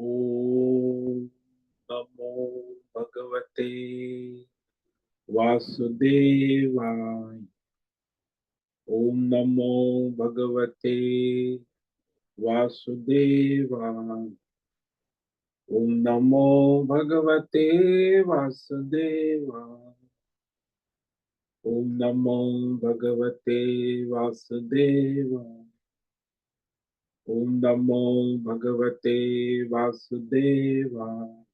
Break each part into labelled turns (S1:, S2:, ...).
S1: ओम नमो भगवते वासुदेवाय। ओम नमो भगवते वासुदेवाय। ओम नमो भगवते वासुदेवाय। ओम नमो भगवते वासुदेवाय। ओम नमो भगवते वासुदेवाय।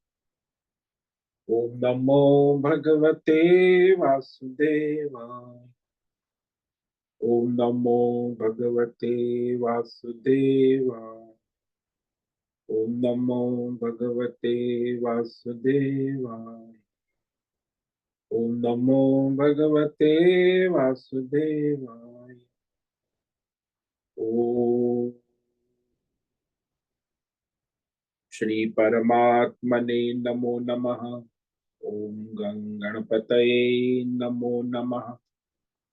S1: ओम नमो भगवते वासुदेवाय। ओम नमो भगवते वासुदेवाय। ओम नमो भगवते वासुदेवाय। ओम नमो भगवते वासुदेवाय। ओम श्री परमात्मने नमो नमः। ओम गणपतये नमो नमः।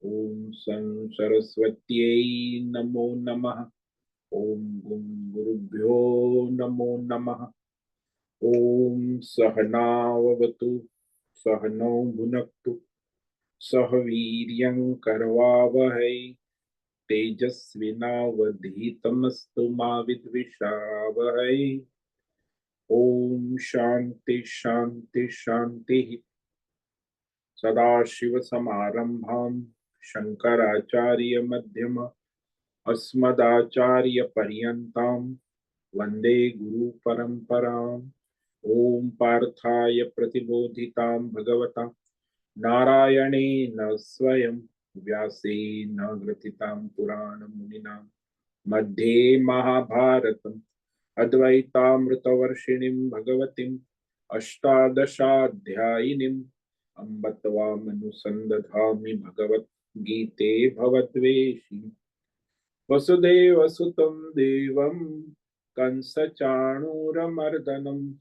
S1: ओम सं सरस्वत्यै नमो नमः। ओम गुरुभ्यो नमो नमः। ओम सहनाववतु सहनौ भुनक्तु सह वीर्यं करवावहै तेजस्विनावधीतमस्तु मा विद्विषावहै। ओम शांति शांति शांति। सदाशिव समारंभां शंकराचार्य मध्यम अस्मदाचार्य पर्यन्तां वंदे गुरु परंपराम्। ओम पार्थाय प्रतिबोधितां भगवता नारायणेन स्वयं व्यासेन ग्रथितां पुराणमुनिना मध्ये महाभारतम् अद्वैतामृतवर्षिणीं भगवतीम् अष्टादशाध्यायिनीम् अम्ब त्वामनुसन्दधामि भगवद्गीते भवद्वेषिणि। वसुदेवसुतं देवं कंसचाणूरमर्दनं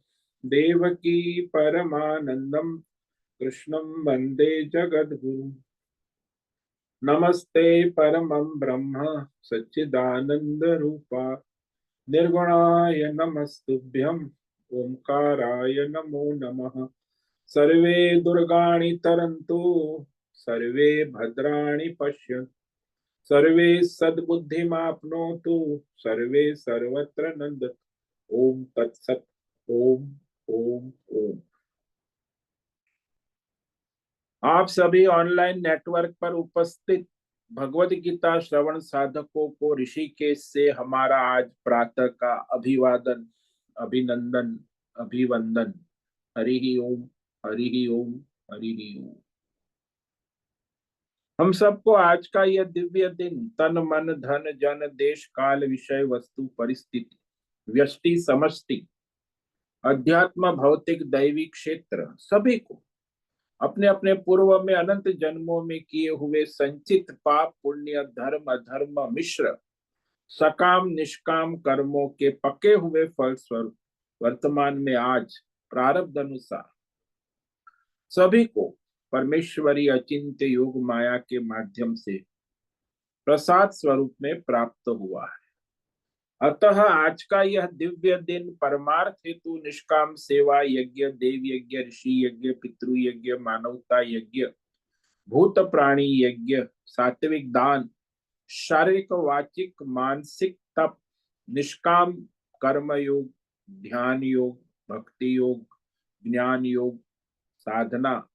S1: देवकी परमानन्दं कृष्णं वन्दे जगद्गुरुम्। नमस्ते परमं ब्रह्म सच्चिदानन्दरूपा निर्गुणाय नमस्तुभ्यम् ओंकाराय नमो नमः। सर्वे दुर्गाणि तरन्तु सर्वे भद्राणि पश्यन्तु सर्वे सद्बुद्धिमाप्नोतु सर्वे सर्वत्र नन्दतु। ओम तत्सत। ओम ओम ओम। आप सभी ऑनलाइन नेटवर्क पर उपस्थित भगवद गीता श्रवण साधकों को ऋषिकेश से हमारा आज प्रातः का अभिवादन अभिनंदन अभिवंदन। हरि ओम हरि ओम हरि ओम। हम सबको आज का यह दिव्य दिन तन मन धन जन देश काल विषय वस्तु परिस्थिति व्यष्टि समष्टि अध्यात्म भौतिक दैवी क्षेत्र सभी को अपने अपने पूर्व में अनंत जन्मों में किए हुए संचित पाप पुण्य धर्म अधर्म मिश्र सकाम निष्काम कर्मों के पके हुए फल स्वरूप वर्तमान में आज प्रारब्ध अनुसार सभी को परमेश्वरी अचिंत्य योग माया के माध्यम से प्रसाद स्वरूप में प्राप्त हुआ है। अतः आज का यह दिव्य दिन परमार्थ हेतु निष्काम सेवा यज्ञ देव यज्ञ ऋषि यज्ञ पितृ यज्ञ मानवता यज्ञ भूत प्राणी यज्ञ सात्विक दान शारीरिक वाचिक मानसिक तप निष्काम कर्म योग ध्यान योग भक्ति योग ज्ञान योग साधना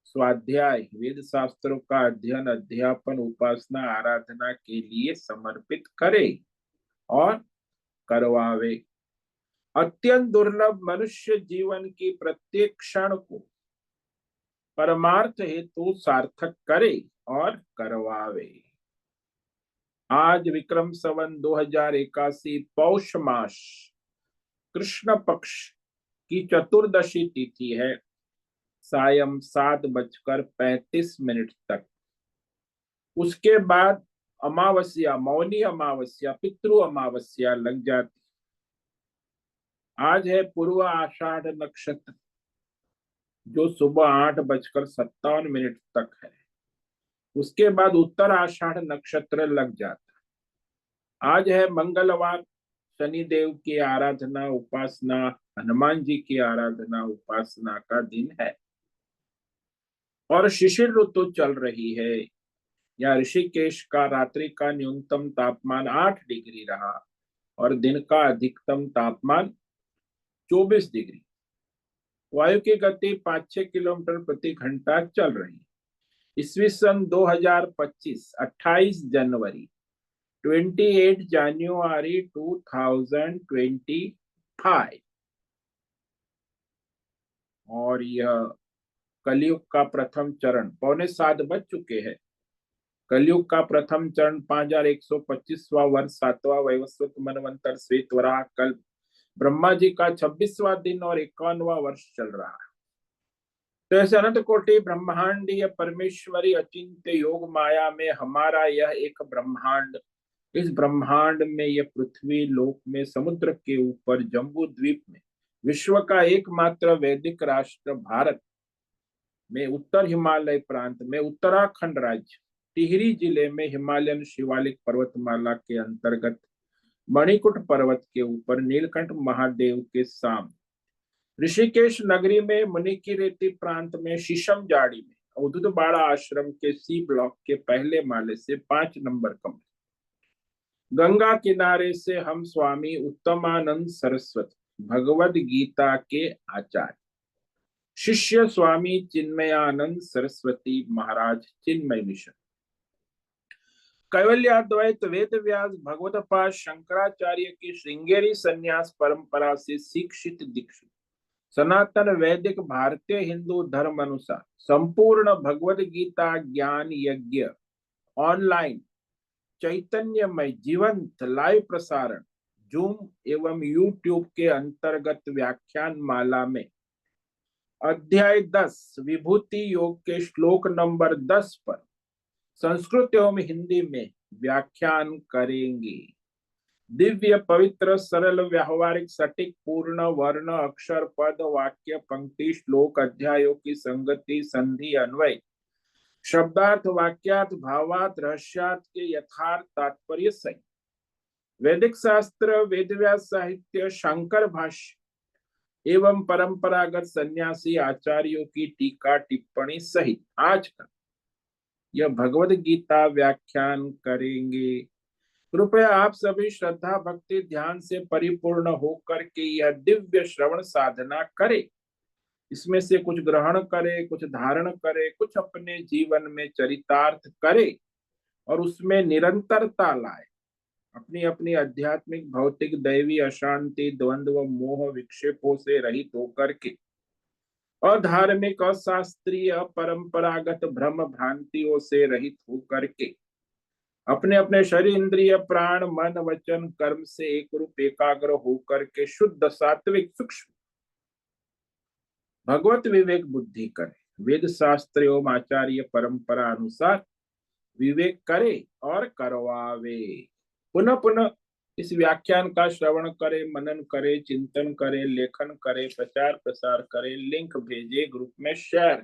S1: स्वाध्याय वेद शास्त्रों का अध्ययन अध्यापन उपासना आराधना के लिए समर्पित करे और करवावे। अत्यंत दुर्लभ मनुष्य जीवन की प्रत्येक क्षण को परमार्थ हेतु सार्थक करे और करवावे। आज विक्रम संवत 2081 पौष मास कृष्ण पक्ष की चतुर्दशी तिथि है। सायं 7:35 तक। उसके बाद अमावस्या मौनी अमावस्या पितृ अमावस्या लग जाती। आज है पूर्व आषाढ़ नक्षत्र जो सुबह 8:57 तक है। उसके बाद उत्तर आषाढ़ नक्षत्र लग जाता। आज है मंगलवार शनि देव की आराधना उपासना, हनुमान जी की आराधना उपासना का दिन है। और शिशिर ऋतु चल रही है। या ऋषिकेश का रात्रि का न्यूनतम तापमान 8 डिग्री रहा और दिन का अधिकतम तापमान 24 डिग्री। वायु की गति 5-6 किलोमीटर प्रति घंटा चल रही। ईस्वी सन 2025, 28 जनवरी, 28 जनवरी 2025। और यह कलयुग का प्रथम चरण, 6:45 बज चुके हैं। कलयुग का प्रथम चरण 5125वां वर्ष, 7वां वैवस्वत मनवंतर श्वेत वराह कल्प, ब्रह्मा जी का 26वां दिन और 51वां वर्ष चल रहा है। तो ऐसे अनंत कोटि ब्रह्मांडीय परमेश्वरी अचिंत्य योग माया में हमारा यह एक ब्रह्मांड, इस ब्रह्मांड में यह पृथ्वी लोक में समुद्र के ऊपर जम्बू द्वीप में विश्व का एकमात्र वैदिक राष्ट्र भारत में उत्तर हिमालय प्रांत में उत्तराखंड राज्य टिहरी जिले में हिमालयन शिवालिक पर्वतमाला के अंतर्गत मणिकुट पर्वत के ऊपर नीलकंठ महादेव के सामने ऋषिकेश नगरी में मुनि की रेती प्रांत में शीशम जाड़ी में अवधूत बाड़ा आश्रम के सी ब्लॉक के पहले माले से 5 नंबर कमरे, गंगा किनारे से हम स्वामी उत्तमानंद सरस्वती भगवद गीता के आचार्य शिष्य स्वामी चिन्मयानंद सरस्वती महाराज चिन्मय मिशन, कैवल्याद्वैत वेद व्यास भगवत पाद शंकराचार्य की श्रृंगेरी संन्यास परंपरा से शिक्षित दीक्षित सनातन वैदिक भारतीय हिंदू धर्म अनुसार संपूर्ण भगवद गीता ज्ञान यज्ञ ऑनलाइन चैतन्यमय जीवंत लाइव प्रसारण जूम एवं यूट्यूब के अंतर्गत व्याख्यान माला में अध्याय 10 विभूति योग के श्लोक नंबर 10 पर संस्कृत एवं हिंदी में व्याख्यान करेंगे। दिव्य पवित्र सरल व्यावहारिक सटीक पूर्ण वर्ण अक्षर पद वाक्य पंक्ति श्लोक अध्यायों की संगति संधि अन्वय शब्दार्थ वाक्यार्थ भावार्थ रहस्यार्थ के यथार्थ तात्पर्य सहित वैदिक शास्त्र वेदव्यास साहित्य शंकर भाष्य एवं परंपरागत सन्यासी आचार्यों की टीका टिप्पणी सहित आज का यह भगवद गीता व्याख्यान करेंगे। कृपया आप सभी श्रद्धा भक्ति ध्यान से परिपूर्ण होकर के यह दिव्य श्रवण साधना करें। इसमें से कुछ ग्रहण करे, कुछ धारण करे, कुछ अपने जीवन में चरितार्थ करे और उसमें निरंतरता लाए। अपनी अपनी आध्यात्मिक भौतिक दैवी अशांति द्वंद्व मोह विक्षेपों से रहित होकर के और धार्मिक और शास्त्रीय परंपरागत भ्रम भ्रांतियों से रहित होकर के अपने अपने शरीर इंद्रिय प्राण मन वचन कर्म से एक रूप एकाग्र होकर के शुद्ध सात्विक सूक्ष्म भगवत विवेक बुद्धि करे। वेद शास्त्र एवं आचार्य परंपरा अनुसार विवेक करे और करवावे। पुनः पुनः इस व्याख्यान का श्रवण करे, मनन करे, चिंतन करे, लेखन करे, प्रचार प्रसार करे, लिंक भेजे, ग्रुप में शेयर,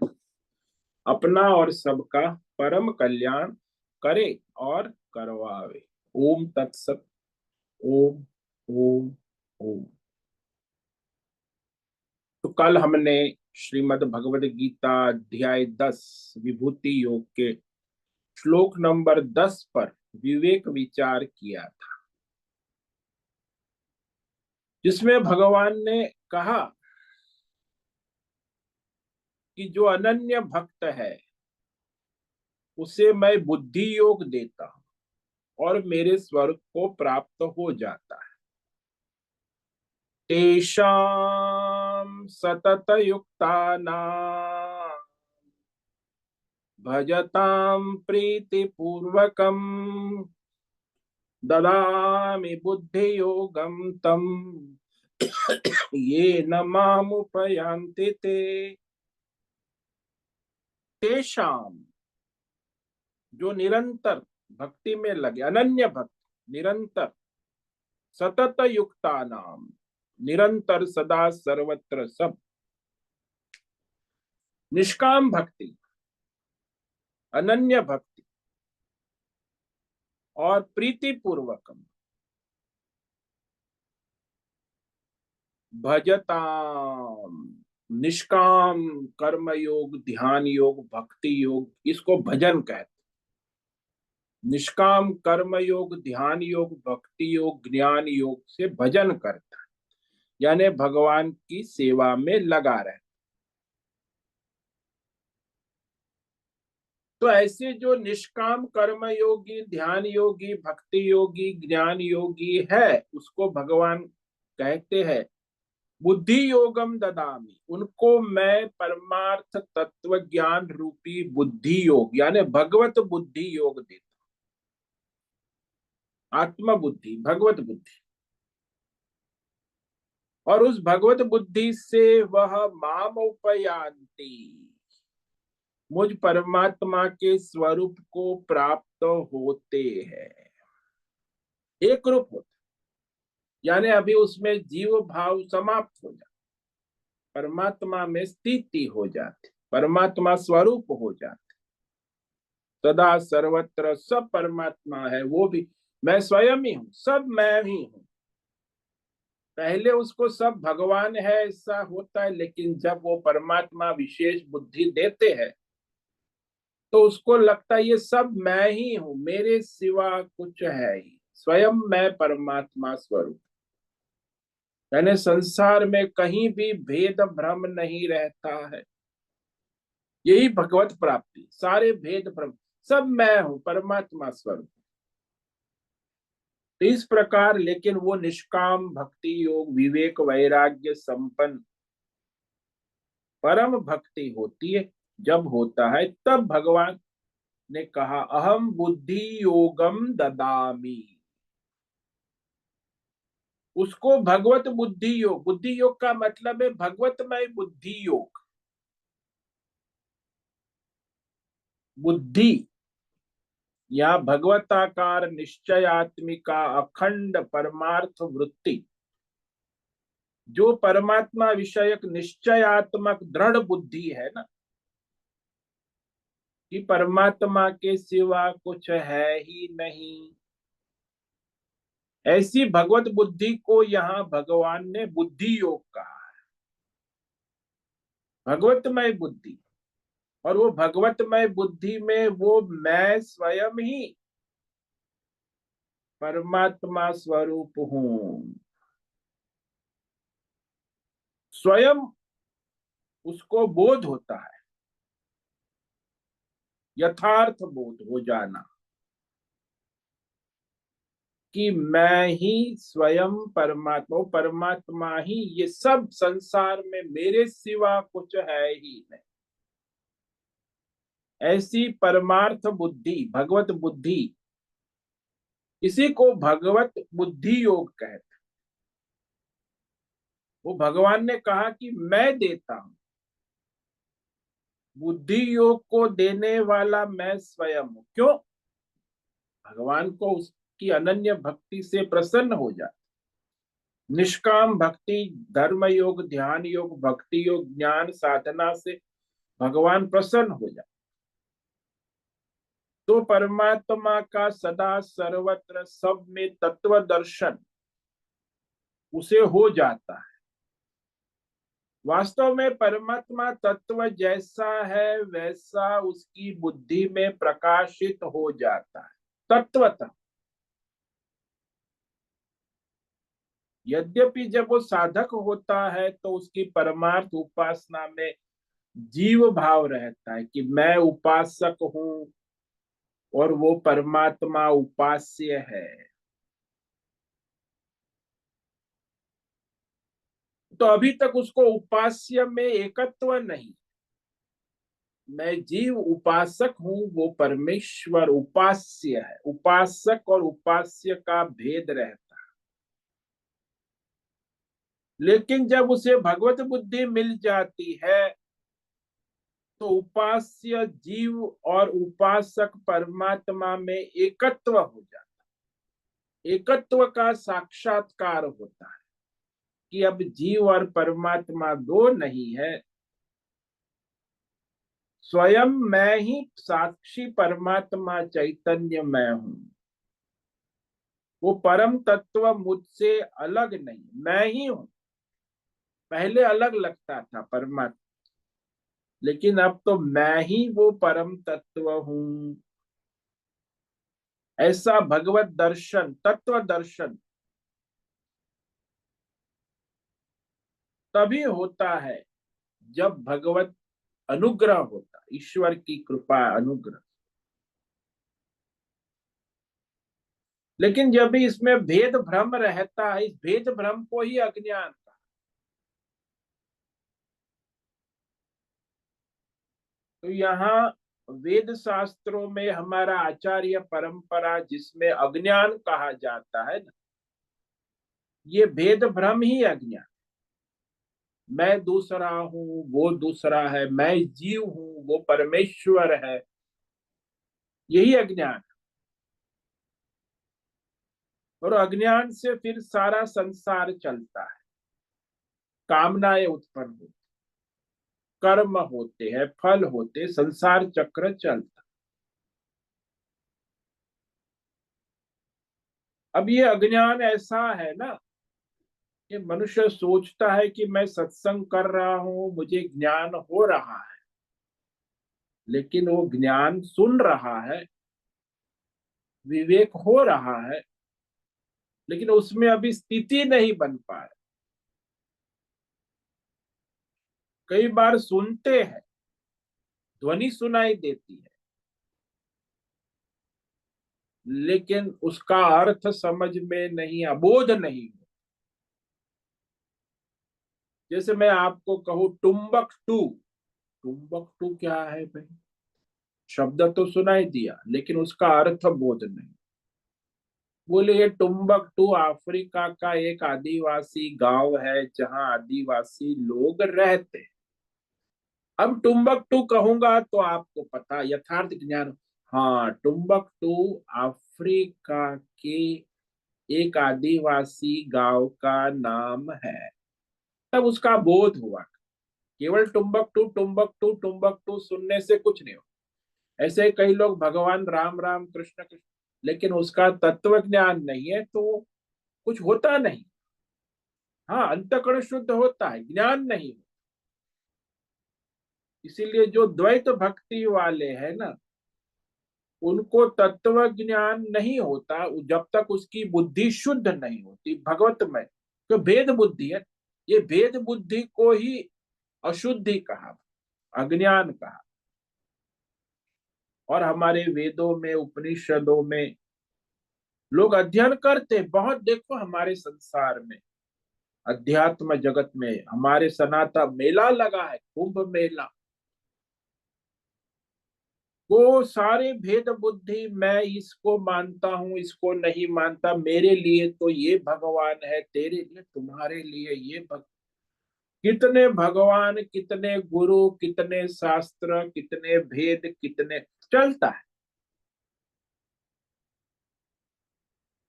S1: अपना और सबका परम कल्याण करे और करवावे। ओम तत्सत। ओम ओम ओम। तो कल हमने श्रीमद् भगवद गीता अध्याय 10 विभूति योग के श्लोक नंबर 10 पर विवेक विचार किया था, जिसमें भगवान ने कहा कि जो अनन्य भक्त है उसे मैं बुद्धि योग देता हूं और मेरे स्वर्ग को प्राप्त हो जाता है। तेषां सतत युक्तानां भजतां प्रीतिपूर्वकं ददामि बुद्धि योगं तम ये न मामुपयान्ति ते। तेषाम, जो निरंतर भक्ति में लगे, अनन्य भक्त, निरंतर, सतत युक्ता नाम, निरंतर सदा सर्वत्र सब, निष्काम भक्ति, अनन्य भक्ति और प्रीति पूर्वकम, भजताम, निष्काम कर्म योग, ध्यान योग, भक्ति योग, इसको भजन कहते। निष्काम कर्म योग, ध्यान योग, भक्ति योग, ज्ञान योग से भजन करता है, यानी भगवान की सेवा में लगा रहे। तो ऐसे जो निष्काम कर्म योगी, ध्यान योगी, भक्ति योगी, ज्ञान योगी है, उसको भगवान कहते हैं बुद्धि योगम ददामी, उनको मैं परमार्थ तत्व ज्ञान रूपी बुद्धि योग यानी भगवत बुद्धि योग देता। आत्म बुद्धि, भगवत बुद्धि, और उस भगवत बुद्धि से वह माम उपयांति, मुझ परमात्मा के स्वरूप को प्राप्त होते हैं, एक रूप होते, यानी अभी उसमें जीव भाव समाप्त हो जाता, परमात्मा में स्थिति हो जाती, परमात्मा स्वरूप हो जाती, सदा सर्वत्र सब परमात्मा है, वो भी मैं स्वयं ही हूं, सब मैं ही हूं। पहले उसको सब भगवान है ऐसा होता है, लेकिन जब वो परमात्मा विशेष बुद्धि देते हैं तो उसको लगता है ये सब मैं ही हूं, मेरे सिवा कुछ है ही, स्वयं मैं परमात्मा स्वरूप। यानी संसार में कहीं भी भेद भ्रम नहीं रहता है, यही भगवत प्राप्ति, सारे भेद भ्रम, सब मैं हूं, परमात्मा स्वरूप। तो इस प्रकार, लेकिन वो निष्काम भक्ति योग, विवेक वैराग्य संपन्न परम भक्ति होती है, जब होता है तब भगवान ने कहा अहम बुद्धि योगम ददामी, उसको भगवत बुद्धि योग, बुद्धि योग का मतलब है भगवतमय बुद्धि योग। बुद्धि या भगवताकार निश्चयात्मिका अखंड परमार्थ वृत्ति, जो परमात्मा विषयक निश्चयात्मक दृढ़ बुद्धि है ना, कि परमात्मा के सिवा कुछ है ही नहीं, ऐसी भगवत बुद्धि को यहाँ भगवान ने बुद्धि योग कहा, भगवतमय बुद्धि। और वो भगवतमय बुद्धि में वो मैं स्वयं ही परमात्मा स्वरूप हूं, स्वयं उसको बोध होता है, यथार्थ बोध हो जाना कि मैं ही स्वयं परमात्मा, परमात्मा ही ये सब, संसार में मेरे सिवा कुछ है ही नहीं। ऐसी परमार्थ बुद्धि, भगवत बुद्धि, इसी को भगवत बुद्धि योग कहते। वो भगवान ने कहा कि मैं देता हूं, बुद्धि योग को देने वाला मैं स्वयं हूं। क्यों? भगवान को उसकी अनन्य भक्ति से प्रसन्न हो जाए, निष्काम भक्ति, धर्म योग, ध्यान योग, भक्ति योग, ज्ञान साधना से भगवान प्रसन्न हो जाए, तो परमात्मा का सदा सर्वत्र सब में तत्व दर्शन उसे हो जाता है। वास्तव में परमात्मा तत्व जैसा है वैसा उसकी बुद्धि में प्रकाशित हो जाता है तत्वतः। यद्यपि जब वो साधक होता है तो उसकी परमार्थ उपासना में जीव भाव रहता है कि मैं उपासक हूं और वो परमात्मा उपास्य है। तो अभी तक उसको उपास्य में एकत्व नहीं, मैं जीव उपासक हूं, वो परमेश्वर उपास्य है, उपासक और उपास्य का भेद रहता है। लेकिन जब उसे भगवत बुद्धि मिल जाती है तो उपास्य जीव और उपासक परमात्मा में एकत्व हो जाता है, एकत्व का साक्षात्कार होता है कि अब जीव और परमात्मा दो नहीं है, स्वयं मैं ही साक्षी परमात्मा चैतन्य मैं हूं, वो परम तत्व मुझसे अलग नहीं, मैं ही हूं। पहले अलग लगता था परमात्मा, लेकिन अब तो मैं ही वो परम तत्व हूं। ऐसा भगवत दर्शन, तत्व दर्शन तभी होता है जब भगवत अनुग्रह होता, ईश्वर की कृपा अनुग्रह। लेकिन जब भी इसमें भेद भ्रम रहता है, इस भेद भ्रम को ही अज्ञान का। तो यहाँ वेद शास्त्रों में हमारा आचार्य परंपरा जिसमें अज्ञान कहा जाता है ना, ये भेद भ्रम ही अज्ञान। मैं दूसरा हूं, वो दूसरा है, मैं जीव हूं, वो परमेश्वर है, यही अज्ञान। और अज्ञान से फिर सारा संसार चलता है, कामनाएं उत्पन्न होती, कर्म होते हैं, फल होते, संसार चक्र चलता। अब ये अज्ञान ऐसा है ना कि मनुष्य सोचता है कि मैं सत्संग कर रहा हूं, मुझे ज्ञान हो रहा है, लेकिन वो ज्ञान सुन रहा है, विवेक हो रहा है, लेकिन उसमें अभी स्थिति नहीं बन पा रही। कई बार सुनते हैं, ध्वनि सुनाई देती है, लेकिन उसका अर्थ समझ में नहीं, अबोध नहीं हो। जैसे मैं आपको कहूं टुम्बक टू, टुम्बक टू क्या है भाई? शब्द तो सुनाई दिया, लेकिन उसका अर्थ बोध नहीं। बोले ये टुम्बकटू अफ्रीका का एक आदिवासी गांव है जहां आदिवासी लोग रहते हैं। अब टुम्बकटू कहूंगा तो आपको पता, यथार्थ ज्ञान। हाँ, टुम्बकटू अफ्रीका के एक आदिवासी गांव का नाम है। तब उसका बोध हुआ। केवल टुम्बकटू टुम्बकटू टुम्बकटू सुनने से कुछ नहीं हो। ऐसे कई लोग भगवान राम राम कृष्ण कृष्ण, लेकिन उसका तत्व ज्ञान नहीं है तो कुछ होता नहीं। हाँ, अंतःकरण शुद्ध होता है, ज्ञान नहीं। इसीलिए जो द्वैत भक्ति वाले हैं ना, उनको तत्व ज्ञान नहीं होता जब तक उसकी बुद्धि शुद्ध नहीं होती भगवत में। तो भेद बुद्धि है, ये भेद बुद्धि को ही अशुद्धि कहा, अज्ञान कहा। और हमारे वेदों में, उपनिषदों में लोग अध्ययन करते बहुत। देखो हमारे संसार में, अध्यात्म जगत में हमारे सनातन मेला लगा है, कुंभ मेला। वो सारे भेद बुद्धि, मैं इसको मानता हूं, इसको नहीं मानता, मेरे लिए तो ये भगवान है, तेरे लिए, तुम्हारे लिए ये कितने भगवान, कितने गुरु, कितने शास्त्र, कितने भेद, कितने चलता है।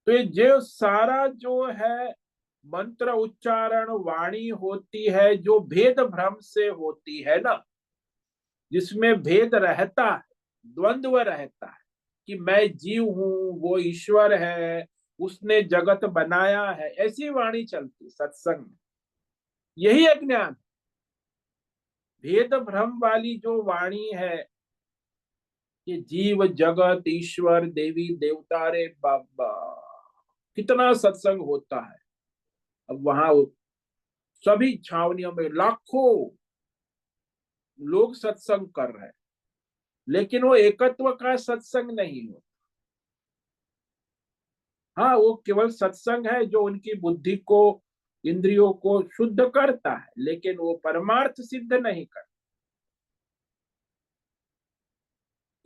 S1: तो ये जो सारा जो है मंत्र उच्चारण वाणी होती है, जो भेद भ्रम से होती है ना, जिसमें भेद रहता है, द्वंद्व रहता है कि मैं जीव हूं, वो ईश्वर है, उसने जगत बनाया है, ऐसी वाणी चलती सत्संग में। यही अज्ञान। भेद भ्रम वाली जो वाणी है कि जीव जगत ईश्वर देवी देवता, रे बाबा कितना सत्संग होता है। अब वहां सभी छावनियों में लाखों लोग सत्संग कर रहे हैं, लेकिन वो एकत्व का सत्संग नहीं हो। हाँ, वो केवल सत्संग है जो उनकी बुद्धि को, इंद्रियों को शुद्ध करता है, लेकिन वो परमार्थ सिद्ध नहीं करता।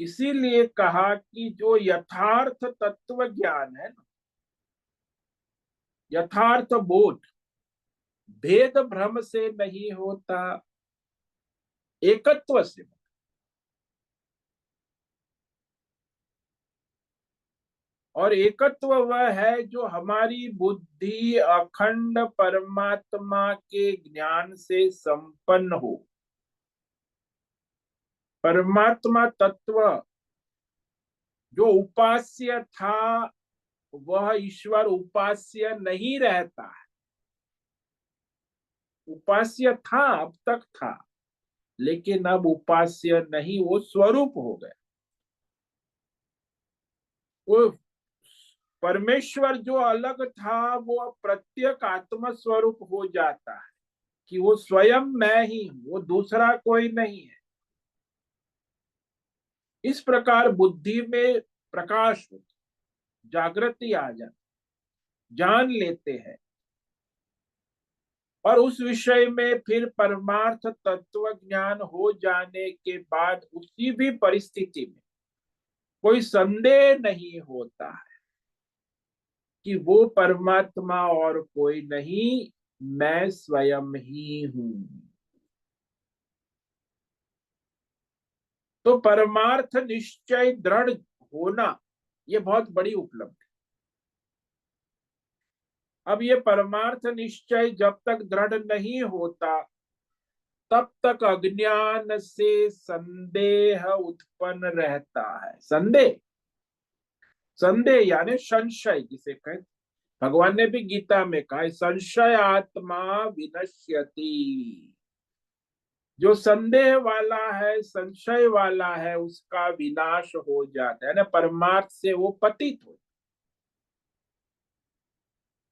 S1: इसीलिए कहा कि जो यथार्थ तत्व ज्ञान है ना, यथार्थ बोध भेद भ्रम से नहीं होता, एकत्व से। और एकत्व वह है जो हमारी बुद्धि अखंड परमात्मा के ज्ञान से संपन्न हो। परमात्मा तत्व जो उपास्य था, वह ईश्वर उपास्य नहीं रहता है। उपास्य था, अब तक था, लेकिन अब उपास्य नहीं, वो स्वरूप हो गया। वो परमेश्वर जो अलग था वो अब प्रत्येक आत्म स्वरूप हो जाता है, कि वो स्वयं मैं ही हूं, वो दूसरा कोई नहीं है। इस प्रकार बुद्धि में प्रकाश हो, जागृति आ जाती, जान लेते हैं, और उस विषय में फिर परमार्थ तत्व ज्ञान हो जाने के बाद उसी भी परिस्थिति में कोई संदेह नहीं होता है कि वो परमात्मा और कोई नहीं, मैं स्वयं ही हूं। तो परमार्थ निश्चय दृढ़ होना, ये बहुत बड़ी उपलब्धि। अब ये परमार्थ निश्चय जब तक दृढ़ नहीं होता, तब तक अज्ञान से संदेह उत्पन्न रहता है। संदेह, संदेह यानी संशय जिसे कहते, भगवान ने भी गीता में कहा है, संशय आत्मा विनश्यति। जो संदेह वाला है, संशय वाला है, उसका विनाश हो जाता है ना, परमार्थ से वो पतित हो,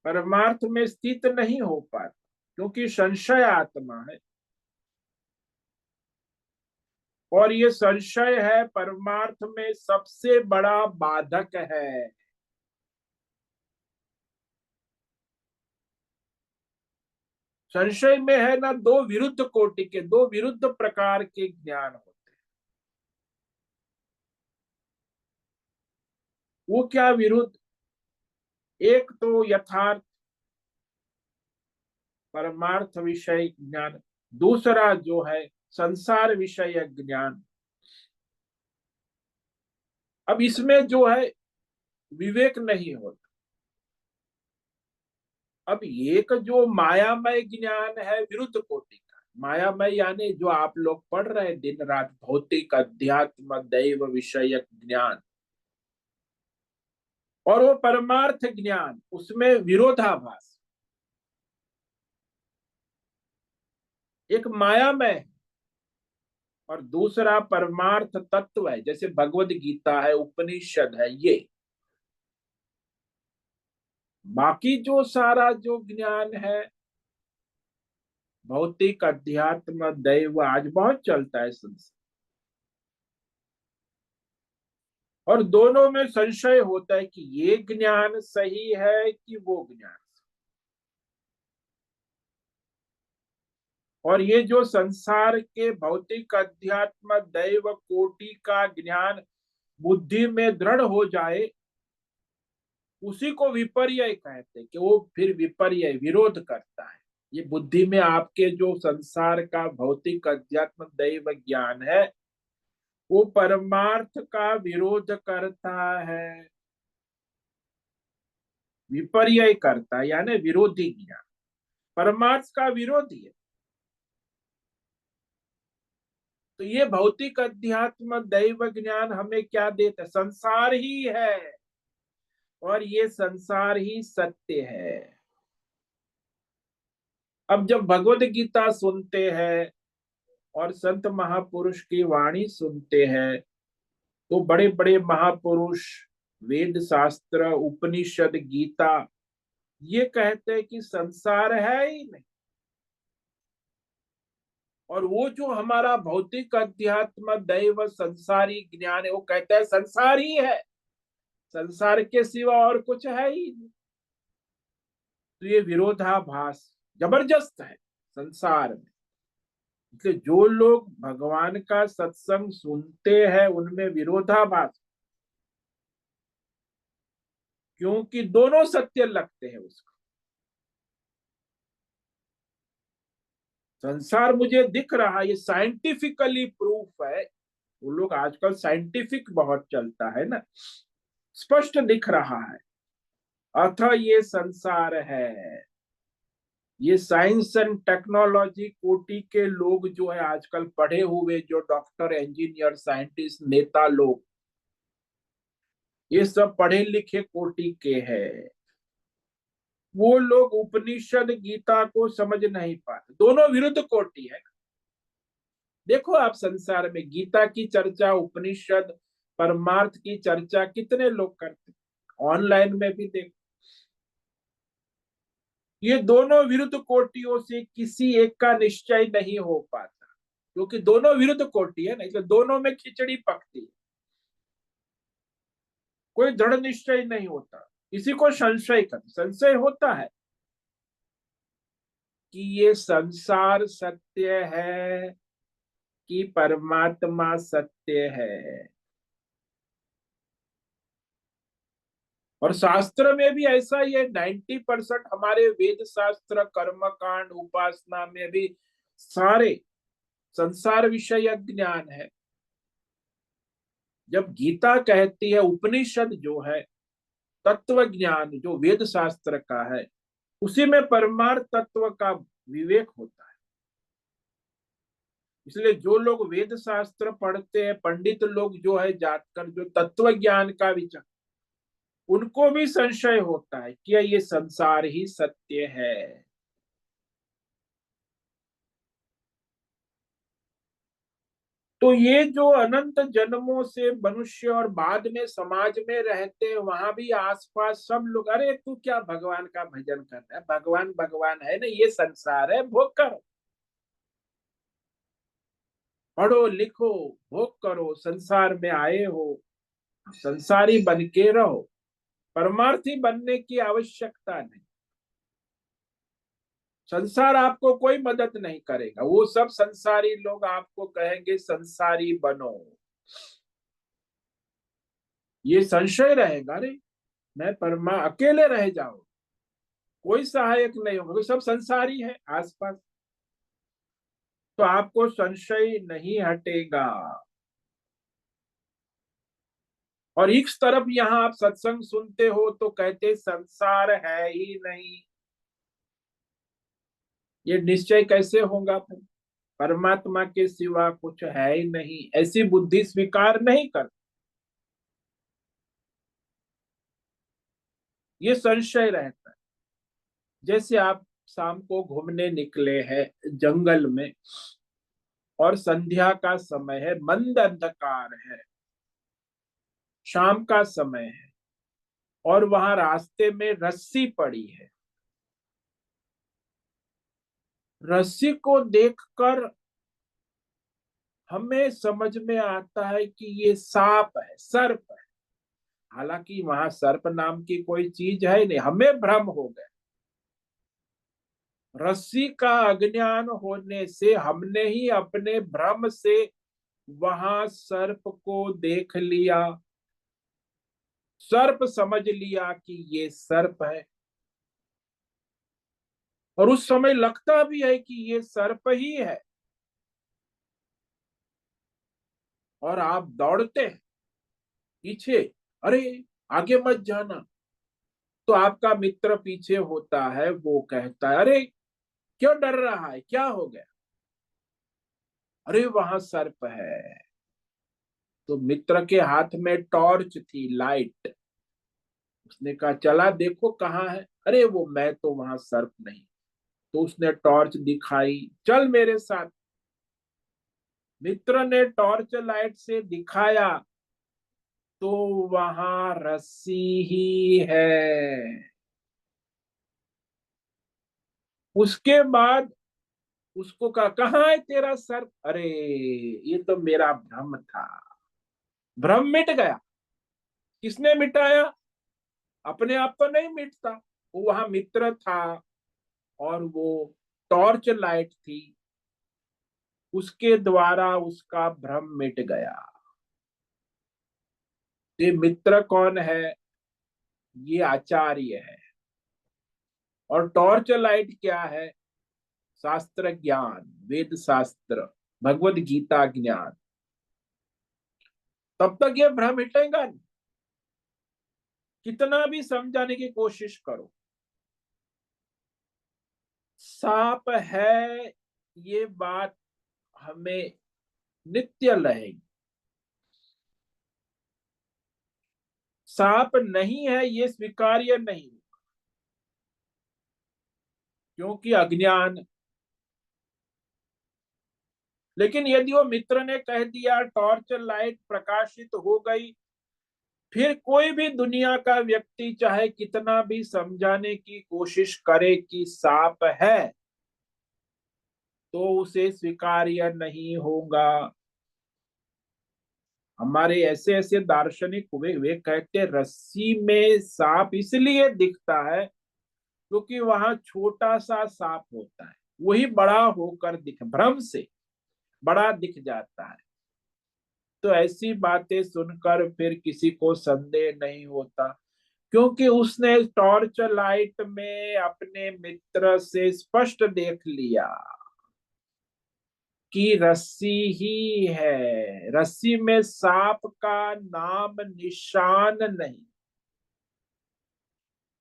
S1: परमार्थ में स्थित नहीं हो पाता, क्योंकि संशय आत्मा है। और ये संशय है परमार्थ में सबसे बड़ा बाधक है। संशय में है ना, दो विरुद्ध कोटि के, दो विरुद्ध प्रकार के ज्ञान होते हैं। वो क्या विरुद्ध? एक तो यथार्थ परमार्थ विषय ज्ञान, दूसरा जो है संसार विषय ज्ञान। अब इसमें जो है विवेक नहीं होता। अब एक जो मायामय ज्ञान है विरुद्ध कोटि का, मायामय यानी जो आप लोग पढ़ रहे हैं दिन रात, भौतिक अध्यात्म दैव विषयक ज्ञान, और वो परमार्थ ज्ञान, उसमें विरोधाभास। एक मायामय है और दूसरा परमार्थ तत्व है, जैसे भगवत गीता है, उपनिषद है ये। बाकी जो सारा जो ज्ञान है, भौतिक अध्यात्म दैव, आज बहुत चलता है संसार, और दोनों में संशय होता है कि ये ज्ञान सही है कि वो ज्ञान। और ये जो संसार के भौतिक अध्यात्म दैव कोटि का ज्ञान बुद्धि में दृढ़ हो जाए, उसी को विपर्य कहते हैं, कि वो फिर विपर्य विरोध करता है। ये बुद्धि में आपके जो संसार का भौतिक अध्यात्म दैव ज्ञान है, वो परमार्थ का विरोध करता है, विपर्य करता है, यानी विरोधी ज्ञान, परमार्थ का विरोधी है। तो ये भौतिक अध्यात्म दैव ज्ञान हमें क्या देता है? संसार ही है, और ये संसार ही सत्य है। अब जब भगवत गीता सुनते हैं और संत महापुरुष की वाणी सुनते हैं, तो बड़े बड़े महापुरुष वेद शास्त्र उपनिषद गीता ये कहते हैं कि संसार है ही नहीं। और वो जो हमारा भौतिक अध्यात्म दैव संसारी ज्ञान है, वो कहता है संसार ही है, संसार के सिवा और कुछ है ही नहीं। तो ये विरोधाभास जबरदस्त है संसार में। इसलिए जो लोग भगवान का सत्संग सुनते हैं उनमें विरोधाभास, क्योंकि दोनों सत्य लगते हैं उसको। संसार मुझे दिख रहा, ये साइंटिफिकली प्रूफ है। वो लोग आजकल साइंटिफिक बहुत चलता है ना, स्पष्ट दिख रहा है, अतः ये संसार है। ये साइंस एंड टेक्नोलॉजी कोटि के लोग जो है आजकल पढ़े हुए, जो डॉक्टर इंजीनियर साइंटिस्ट नेता लोग, ये सब पढ़े लिखे कोटि के हैं। वो लोग उपनिषद गीता को समझ नहीं पाते। दोनों विरुद्ध कोटि है। देखो आप संसार में गीता की चर्चा, उपनिषद, परमार्थ की चर्चा कितने लोग करते हैं, ऑनलाइन में भी देखो। ये दोनों विरुद्ध कोटियों से किसी एक का निश्चय नहीं हो पाता, क्योंकि दोनों विरुद्ध कोटि है ना, इसलिए दोनों में खिचड़ी पकती है, कोई दृढ़ निश्चय नहीं होता। इसी को संशय कर, संशय होता है कि ये संसार सत्य है कि परमात्मा सत्य है। और शास्त्र में भी ऐसा ही है, 90% हमारे वेद शास्त्र, कर्मकांड, उपासना में भी सारे संसार विषय ज्ञान है। जब गीता कहती है, उपनिषद जो है तत्व ज्ञान जो वेद शास्त्र का है, उसी में परमार्थ तत्व का विवेक होता है। इसलिए जो लोग वेद शास्त्र पढ़ते हैं, पंडित लोग जो है जाकर जो तत्व ज्ञान का विचार, उनको भी संशय होता है कि ये संसार ही सत्य है। तो ये जो अनंत जन्मों से मनुष्य और बाद में समाज में रहते हैं, वहां भी आसपास सब लोग, अरे तू क्या भगवान का भजन कर रहा है, भगवान भगवान है ना, ये संसार है, भोग करो, पढ़ो लिखो, भोग करो, संसार में आए हो, संसारी बन के रहो, परमार्थी बनने की आवश्यकता नहीं। संसार आपको कोई मदद नहीं करेगा, वो सब संसारी लोग आपको कहेंगे संसारी बनो। ये संशय रहेगा, अरे मैं परमा अकेले रह जाऊं, कोई सहायक नहीं होगा, सब संसारी है आसपास, तो आपको संशय नहीं हटेगा। और एक तरफ यहाँ आप सत्संग सुनते हो तो कहते संसार है ही नहीं, ये निश्चय कैसे होगा फिर, परमात्मा के सिवा कुछ है ही नहीं, ऐसी बुद्धि स्वीकार नहीं कर, ये संशय रहता है। जैसे आप शाम को घूमने निकले हैं जंगल में, और संध्या का समय है, मंद अंधकार है, शाम का समय है, और वहां रास्ते में रस्सी पड़ी है। रस्सी को देखकर हमें समझ में आता है कि ये सांप है, सर्प है। हालांकि वहां सर्प नाम की कोई चीज है नहीं, हमें भ्रम हो गया। रस्सी का अज्ञान होने से हमने ही अपने भ्रम से वहां सर्प को देख लिया, सर्प समझ लिया कि ये सर्प है। और उस समय लगता भी है कि ये सर्प ही है, और आप दौड़ते हैं पीछे, अरे आगे मत जाना। तो आपका मित्र पीछे होता है, वो कहता है अरे क्यों डर रहा है, क्या हो गया, अरे वहां सर्प है। तो मित्र के हाथ में टॉर्च थी, लाइट। उसने कहा चला देखो कहाँ है, अरे वो मैं तो वहां सर्प नहीं। तो उसने टॉर्च दिखाई, चल मेरे साथ। मित्र ने टॉर्च लाइट से दिखाया, तो वहां रस्सी ही है। उसके बाद उसको कहा कहाँ है तेरा सर्प, अरे ये तो मेरा भ्रम था। भ्रम मिट गया। किसने मिटाया, अपने आप तो नहीं मिटता, वो वहां मित्र था, और वो टॉर्च लाइट थी, उसके द्वारा उसका भ्रम मिट गया। ये मित्र कौन है, ये आचार्य है। और टॉर्च लाइट क्या है, शास्त्र ज्ञान, वेद शास्त्र, भगवत गीता ज्ञान। तब तक ये भ्रम मिटेगा नहीं, कितना भी समझाने की कोशिश करो। सांप है, ये बात हमें नित्य रहेगी। सांप नहीं है ये स्वीकार्य नहीं। क्योंकि अज्ञान। लेकिन यदि वो मित्र ने कह दिया, टॉर्च लाइट प्रकाशित हो गई, फिर कोई भी दुनिया का व्यक्ति चाहे कितना भी समझाने की कोशिश करे कि सांप है, तो उसे स्वीकार्य नहीं होगा। हमारे ऐसे ऐसे दार्शनिक हुए वे कहते रस्सी में सांप इसलिए दिखता है क्योंकि वहां छोटा सा सांप होता है, वही बड़ा होकर दिख, भ्रम से बड़ा दिख जाता है। तो ऐसी बातें सुनकर फिर किसी को संदेह नहीं होता, क्योंकि उसने टॉर्च लाइट में अपने मित्र से स्पष्ट देख लिया कि रस्सी ही है, रस्सी में सांप का नाम निशान नहीं।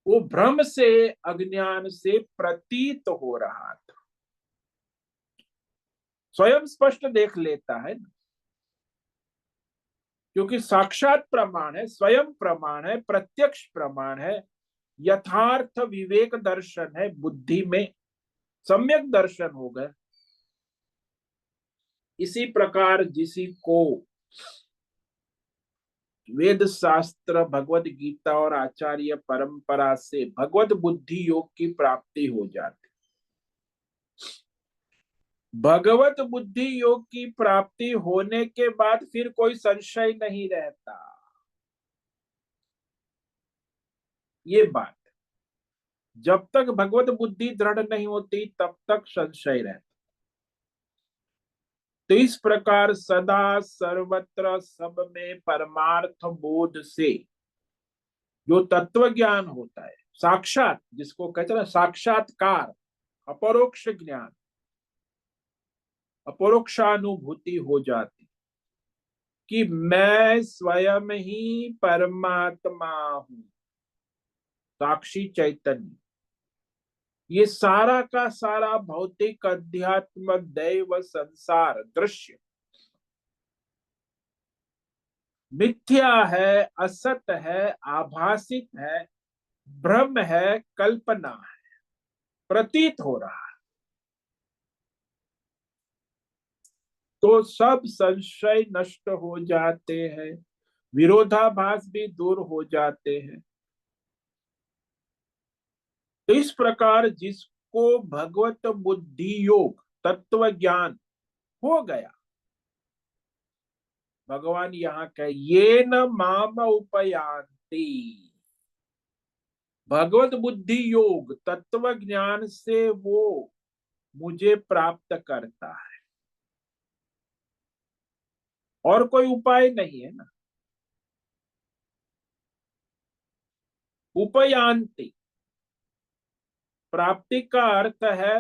S1: वो भ्रम से, अज्ञान से प्रतीत हो रहा था। स्वयं स्पष्ट देख लेता है ना, क्योंकि साक्षात प्रमाण है, स्वयं प्रमाण है, प्रत्यक्ष प्रमाण है, यथार्थ विवेक दर्शन है, बुद्धि में सम्यक दर्शन हो गए। इसी प्रकार जिसी को वेद शास्त्र, भगवत गीता और आचार्य परंपरा से भगवत बुद्धि योग की प्राप्ति हो जाती, भगवत बुद्धि योग की प्राप्ति होने के बाद फिर कोई संशय नहीं रहता। ये बात, जब तक भगवत बुद्धि दृढ़ नहीं होती तब तक संशय रहता। तो इस प्रकार सदा सर्वत्र सब में परमार्थ बोध से जो तत्व ज्ञान होता है, साक्षात जिसको कहते हैं ना साक्षात्कार, अपरोक्ष ज्ञान, अपरोक्षानुभूति हो जाती कि मैं स्वयं ही परमात्मा हूं, साक्षी चैतन्य। ये सारा का सारा भौतिक अध्यात्म दैव संसार दृश्य मिथ्या है, असत है, आभासित है, भ्रम है, कल्पना है, प्रतीत हो रहा है। तो सब संशय नष्ट हो जाते हैं, विरोधाभास भी दूर हो जाते हैं। तो इस प्रकार जिसको भगवत बुद्धि योग तत्व ज्ञान हो गया, भगवान यहाँ कह ये न माम उपयांति, भगवत बुद्धि योग तत्व ज्ञान से वो मुझे प्राप्त करता है, और कोई उपाय नहीं है ना। उपयांति प्राप्ति का अर्थ है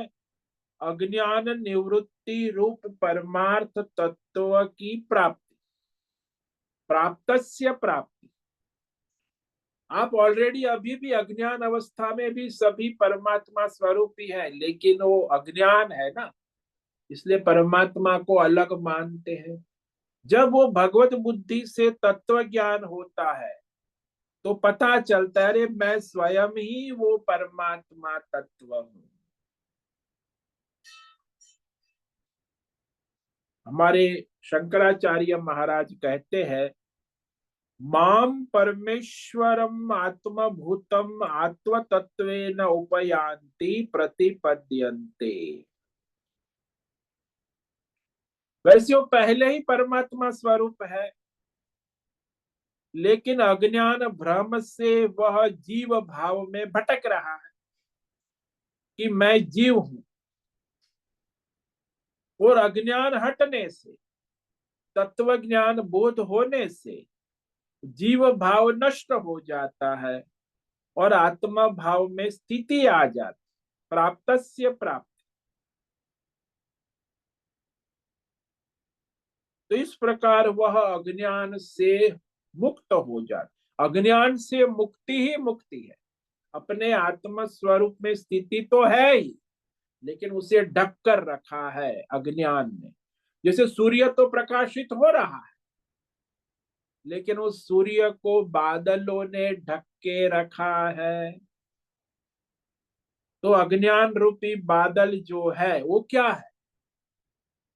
S1: अज्ञान निवृत्ति रूप परमार्थ तत्व की प्राप्ति, प्राप्तस्य प्राप्ति। आप ऑलरेडी अभी भी अज्ञान अवस्था में भी सभी परमात्मा स्वरूप ही है, लेकिन वो अज्ञान है ना, इसलिए परमात्मा को अलग मानते हैं। जब वो भगवत बुद्धि से तत्व ज्ञान होता है तो पता चलता है अरे मैं स्वयं ही वो परमात्मा तत्व हूं। हमारे शंकराचार्य महाराज कहते हैं माम परमेश्वरम आत्मभूतम आत्मतत्वेन उपयांति प्रतिपद्यन्ते। वैसे वो पहले ही परमात्मा स्वरूप है, लेकिन अज्ञान भ्रम से वह जीव भाव में भटक रहा है कि मैं जीव हूं। और अज्ञान हटने से, तत्व ज्ञान बोध होने से जीव भाव नष्ट हो जाता है और आत्मा भाव में स्थिति आ जाती, प्राप्तस्य प्राप्त। तो इस प्रकार वह अज्ञान से मुक्त हो जाता। अज्ञान से मुक्ति ही मुक्ति है, अपने आत्म स्वरूप में स्थिति तो है ही, लेकिन उसे ढक कर रखा है अज्ञान ने। जैसे सूर्य तो प्रकाशित हो रहा है, लेकिन उस सूर्य को बादलों ने ढक के रखा है। तो अज्ञान रूपी बादल जो है वो क्या है?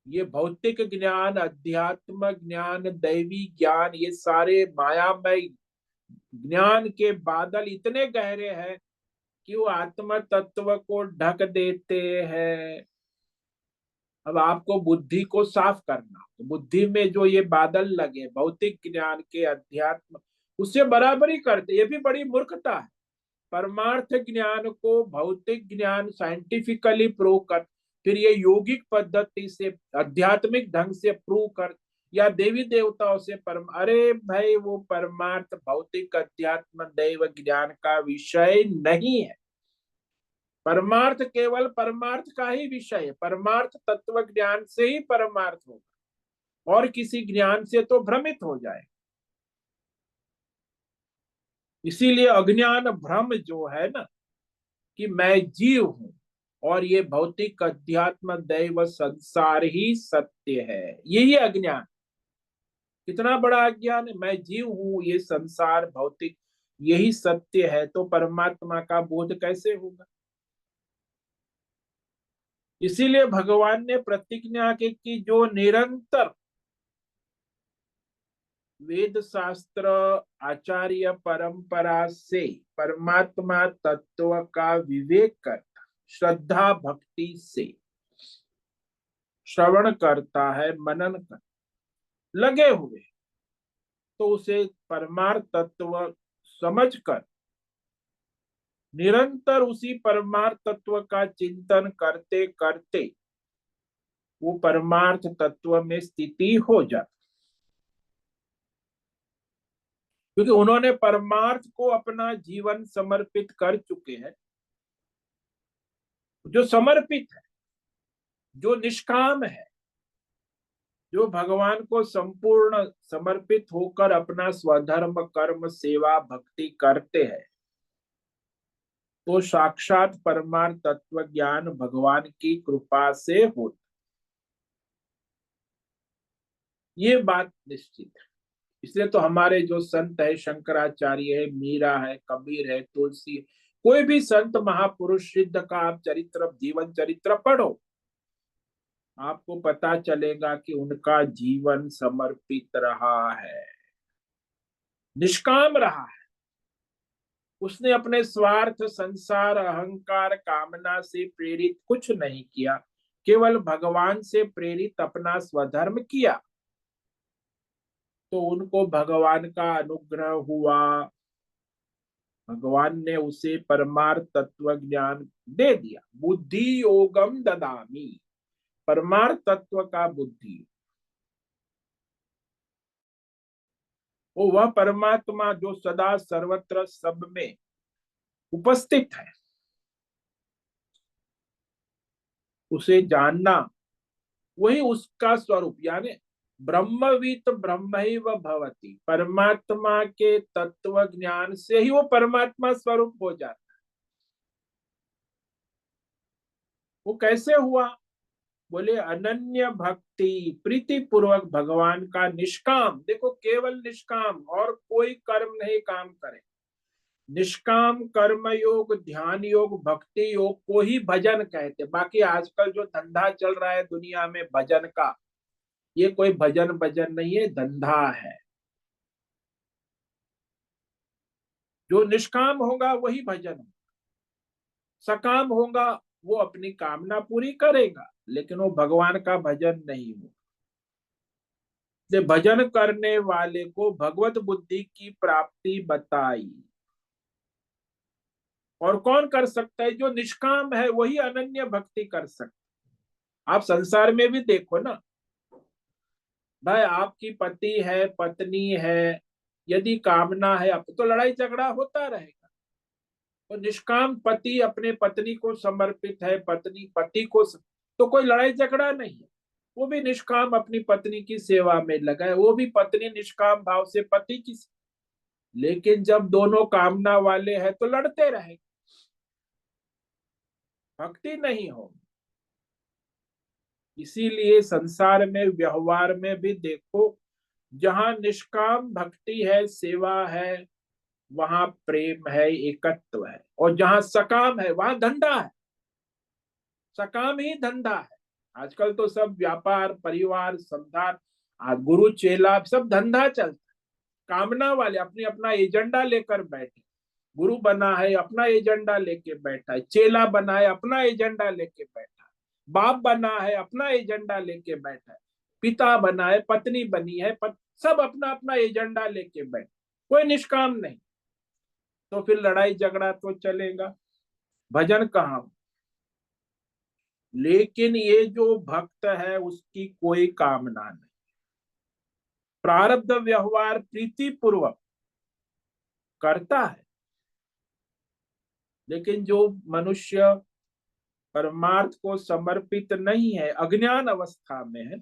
S1: ये भौतिक ज्ञान, अध्यात्म ज्ञान, दैवी ज्ञान, ये सारे मायामय ज्ञान के बादल इतने गहरे हैं कि वो आत्म तत्व को ढक देते हैं। अब आपको बुद्धि को साफ करना, तो बुद्धि में जो ये बादल लगे भौतिक ज्ञान के, अध्यात्म, उससे बराबरी करते, ये भी बड़ी मूर्खता है। परमार्थ ज्ञान को भौतिक ज्ञान साइंटिफिकली प्रूव कर, फिर ये योगिक पद्धति से आध्यात्मिक ढंग से प्रूव कर, या देवी देवताओं से अरे भाई, वो परमार्थ भौतिक अध्यात्म दैव ज्ञान का विषय नहीं है। परमार्थ केवल परमार्थ का ही विषय है। परमार्थ तत्व ज्ञान से ही परमार्थ होगा, और किसी ज्ञान से तो भ्रमित हो जाए। इसीलिए अज्ञान भ्रम जो है ना, कि मैं जीव हूं और ये भौतिक अध्यात्म दैव संसार ही सत्य है, यही अज्ञान। कितना बड़ा अज्ञान है! मैं जीव हूं, ये संसार भौतिक यही सत्य है, तो परमात्मा का बोध कैसे होगा? इसीलिए भगवान ने प्रतिज्ञा की, जो निरंतर वेद शास्त्र आचार्य परंपरा से परमात्मा तत्व का विवेक करता, श्रद्धा भक्ति से श्रवण करता है, मनन कर लगे हुए, तो उसे परमार्थ तत्व समझकर निरंतर उसी परमार्थ तत्व का चिंतन करते करते वो परमार्थ तत्व में स्थिति हो जाती, क्योंकि उन्होंने परमार्थ को अपना जीवन समर्पित कर चुके हैं। जो समर्पित है, जो निष्काम है, जो भगवान को संपूर्ण समर्पित होकर अपना स्वधर्म कर्म सेवा भक्ति करते हैं, तो साक्षात परमार्थ तत्व ज्ञान भगवान की कृपा से होता, ये बात निश्चित है। इसलिए तो हमारे जो संत है, शंकराचार्य है, मीरा है, कबीर है, तुलसी है, कोई भी संत महापुरुष सिद्ध का आप चरित्र, जीवन चरित्र पढ़ो, आपको पता चलेगा कि उनका जीवन समर्पित रहा है, निष्काम रहा है। उसने अपने स्वार्थ, संसार, अहंकार, कामना से प्रेरित कुछ नहीं किया, केवल भगवान से प्रेरित अपना स्वधर्म किया, तो उनको भगवान का अनुग्रह हुआ। भगवान ने उसे परमार्थ तत्व ज्ञान दे दिया। बुद्धि योगम ददामी, परमार्थ तत्व का बुद्धि, वो वह परमात्मा जो सदा सर्वत्र सब में उपस्थित है, उसे जानना, वही उसका स्वरूप, यानी ब्रह्मवित ब्रह्मैव भवति, परमात्मा के तत्व ज्ञान से ही वो परमात्मा स्वरूप हो जाता। वो कैसे हुआ? बोले अनन्य भक्ति, प्रीति पूर्वक भगवान का निष्काम, देखो केवल निष्काम, और कोई कर्म नहीं काम करे, निष्काम कर्म योग, ध्यान योग, भक्ति योग को ही भजन कहते। बाकी आजकल जो धंधा चल रहा है दुनिया में भजन का, ये कोई भजन भजन नहीं है, धंधा है। जो निष्काम होगा वही भजन होगा, सकाम होगा वो अपनी कामना पूरी करेगा, लेकिन वो भगवान का भजन नहीं होगा। भजन करने वाले को भगवत बुद्धि की प्राप्ति बताई। और कौन कर सकता है? जो निष्काम है वही अनन्य भक्ति कर सकता है। आप संसार में भी देखो ना भाई, आपकी पति है, पत्नी है, यदि कामना है, अब तो लड़ाई झगड़ा होता रहेगा। तो निष्काम पति अपने पत्नी को समर्पित है, पत्नी पति को तो कोई लड़ाई झगड़ा नहीं है। वो भी निष्काम अपनी पत्नी की सेवा में लगा है, वो भी पत्नी निष्काम भाव से पति की। लेकिन जब दोनों कामना वाले हैं तो लड़ते रहे, भक्ति नहीं हो। इसीलिए संसार में व्यवहार में भी देखो, जहां निष्काम भक्ति है, सेवा है, वहां प्रेम है, एकत्व है। और जहां सकाम है वहां धंधा है। सकाम ही धंधा है। आजकल तो सब व्यापार, परिवार, संसार, गुरु चेला सब धंधा चलता है। कामना वाले अपनी अपना एजेंडा लेकर बैठे। गुरु बना है अपना एजेंडा लेके बैठा है, चेला बना है अपना एजेंडा लेके बैठा है, बाप बना है अपना एजेंडा लेके बैठा है, पिता बना है, पत्नी बनी है, सब अपना अपना एजेंडा लेके बैठे, कोई निष्काम नहीं। तो फिर लड़ाई झगड़ा तो चलेगा, भजन कहाँ। लेकिन ये जो भक्त है उसकी कोई कामना नहीं, प्रारब्ध व्यवहार प्रीति पूर्वक करता है। लेकिन जो मनुष्य परमार्थ को समर्पित नहीं है, अज्ञान अवस्था में है,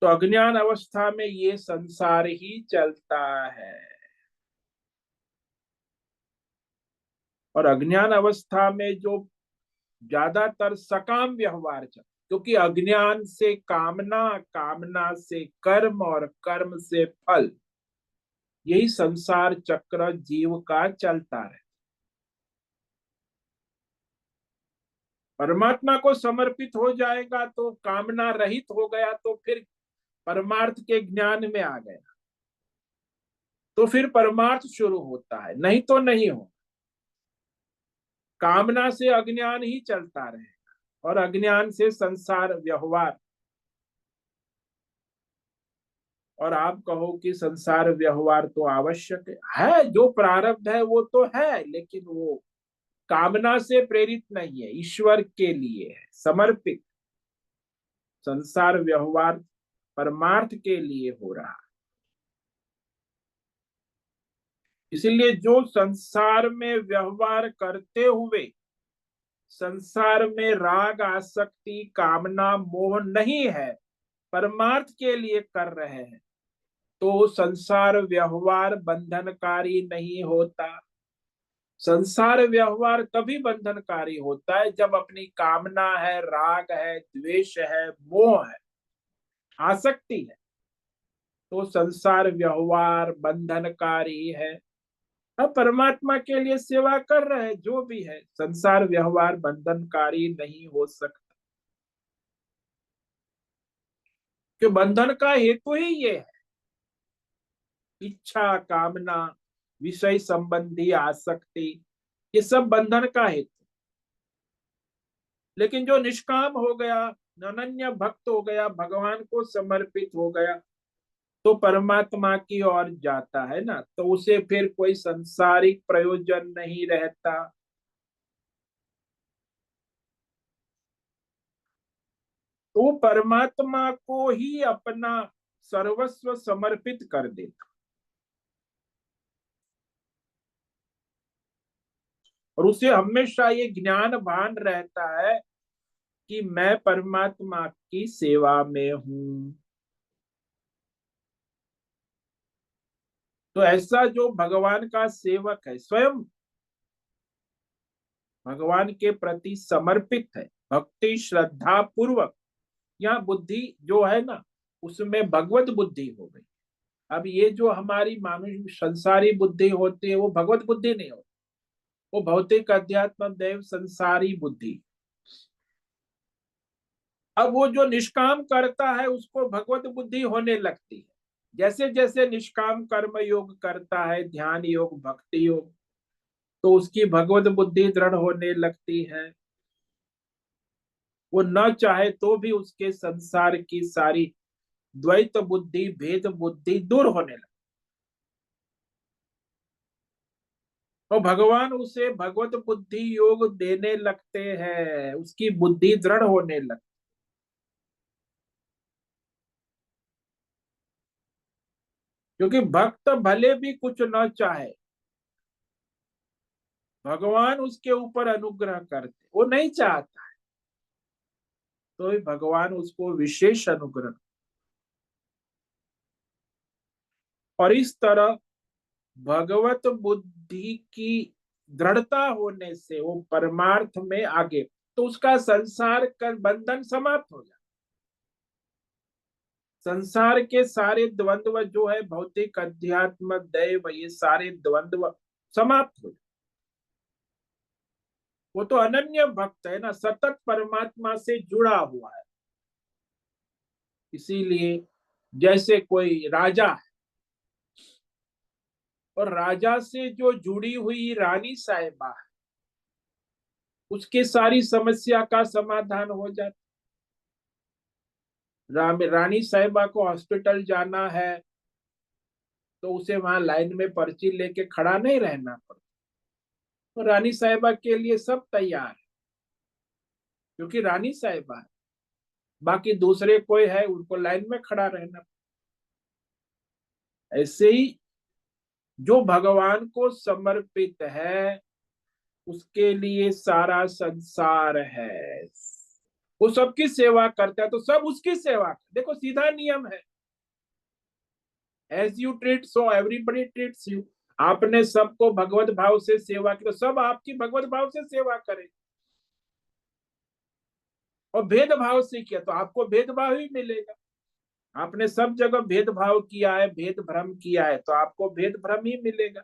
S1: तो अज्ञान अवस्था में ये संसार ही चलता है। और अज्ञान अवस्था में जो ज्यादातर सकाम व्यवहार चल, क्योंकि अज्ञान से कामना, कामना से कर्म और कर्म से फल, यही संसार चक्र जीव का चलता है। परमात्मा को समर्पित हो जाएगा तो कामना रहित हो गया, तो फिर परमार्थ के ज्ञान में आ गया, तो फिर परमार्थ शुरू होता है, नहीं तो नहीं हो। कामना से अज्ञान ही चलता रहेगा और अज्ञान से संसार व्यवहार। और आप कहो कि संसार व्यवहार तो आवश्यक है, जो प्रारब्ध है वो तो है, लेकिन वो कामना से प्रेरित नहीं है, ईश्वर के लिए है समर्पित। संसार व्यवहार परमार्थ के लिए हो रहा। इसलिए जो संसार में व्यवहार करते हुए संसार में राग, आसक्ति, कामना, मोह नहीं है, परमार्थ के लिए कर रहे हैं, तो संसार व्यवहार बंधनकारी नहीं होता। संसार व्यवहार तभी बंधनकारी होता है जब अपनी कामना है, राग है, द्वेष है, मोह है, आसक्ति है, तो संसार व्यवहार बंधनकारी है। अब परमात्मा के लिए सेवा कर रहे हैं, जो भी है, संसार व्यवहार बंधनकारी नहीं हो सकता। कि बंधन का हेतु ही ये है, इच्छा, कामना, विषय संबंधी आसक्ति, ये सब बंधन का हेतु। लेकिन जो निष्काम हो गया, अनन्य भक्त हो गया, भगवान को समर्पित हो गया, तो परमात्मा की ओर जाता है ना, तो उसे फिर कोई संसारिक प्रयोजन नहीं रहता। तो परमात्मा को ही अपना सर्वस्व समर्पित कर देता, और उसे हमेशा ये ज्ञान भान रहता है कि मैं परमात्मा की सेवा में हूं। तो ऐसा जो भगवान का सेवक है, स्वयं भगवान के प्रति समर्पित है, भक्ति श्रद्धा पूर्वक, यहाँ बुद्धि जो है ना, उसमें भगवत बुद्धि हो गई। अब ये जो हमारी मानव संसारी बुद्धि होती है, वो भगवत बुद्धि नहीं होती, वो भौतिक अध्यात्म दैव संसारी बुद्धि। अब वो जो निष्काम करता है उसको भगवत बुद्धि होने लगती है। जैसे जैसे निष्काम कर्म योग करता है, ध्यान योग, भक्ति योग, तो उसकी भगवत बुद्धि दृढ़ होने लगती है। वो न चाहे तो भी उसके संसार की सारी द्वैत बुद्धि, भेद बुद्धि दूर होने लगती। तो भगवान उसे भगवत बुद्धि योग देने लगते हैं, उसकी बुद्धि दृढ़ होने लगती। क्योंकि भक्त भले भी कुछ न चाहे, भगवान उसके ऊपर अनुग्रह करते, वो नहीं चाहता, तो भगवान उसको विशेष अनुग्रह। और इस तरह भगवत बुद्धि की दृढ़ता होने से वो परमार्थ में आगे, तो उसका संसार का बंधन समाप्त हो जाता। संसार के सारे द्वंद्व जो है, भौतिक अध्यात्म दैव, ये सारे द्वंद्व समाप्त हो। वो तो अनन्य भक्त है ना, सतत परमात्मा से जुड़ा हुआ है। इसीलिए जैसे कोई राजा है और राजा से जो जुड़ी हुई रानी साहिबा है, उसकी सारी समस्या का समाधान हो जाता। रानी साहिबा को हॉस्पिटल जाना है तो उसे वहां लाइन में पर्ची लेके खड़ा नहीं रहना पड़ता, तो रानी साहिबा के लिए सब तैयार है, क्योंकि रानी साहिबा है। बाकी दूसरे कोई है, उनको लाइन में खड़ा रहना। ऐसे ही जो भगवान को समर्पित है, उसके लिए सारा संसार है। वो सबकी सेवा करता है तो सब उसकी सेवा। देखो सीधा नियम है, as you treat so everybody treats you. आपने सबको भगवत भाव से सेवा की तो सब आपकी भगवत भाव से सेवा करें, और भेदभाव से किया तो आपको भेदभाव ही मिलेगा। आपने सब जगह भेदभाव किया है, भेद भ्रम किया है, तो आपको भेद भ्रम ही मिलेगा।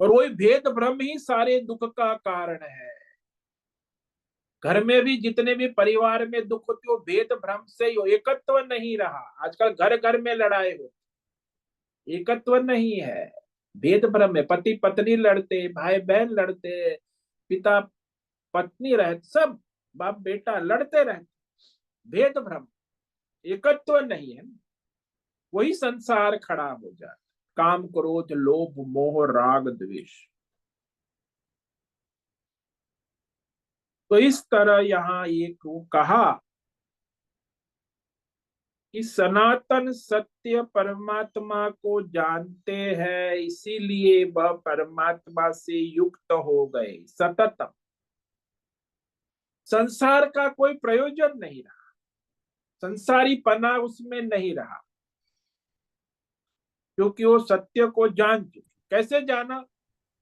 S1: और वही भेद भ्रम ही सारे दुख का कारण है। घर में भी जितने भी परिवार में दुख होती हो, भेद भ्रम से ही हो, एकत्व नहीं रहा। आजकल घर घर में लड़ाई हो, एकत्व नहीं है, भेद भ्रम है। पति पत्नी लड़ते, भाई बहन लड़ते, पिता पत्नी रहते, सब बाप बेटा लड़ते रहते, भेद भ्रम, एकत्व नहीं है। वही संसार खड़ा हो जाता, काम क्रोध लोभ मोह राग द्वेष। तो इस तरह यहाँ ये कहा कि सनातन सत्य परमात्मा को जानते हैं, इसीलिए वह परमात्मा से युक्त हो गए। सततम, संसार का कोई प्रयोजन नहीं रहा, संसारी पना उसमें नहीं रहा, क्योंकि वो सत्य को जान चुके। कैसे जाना?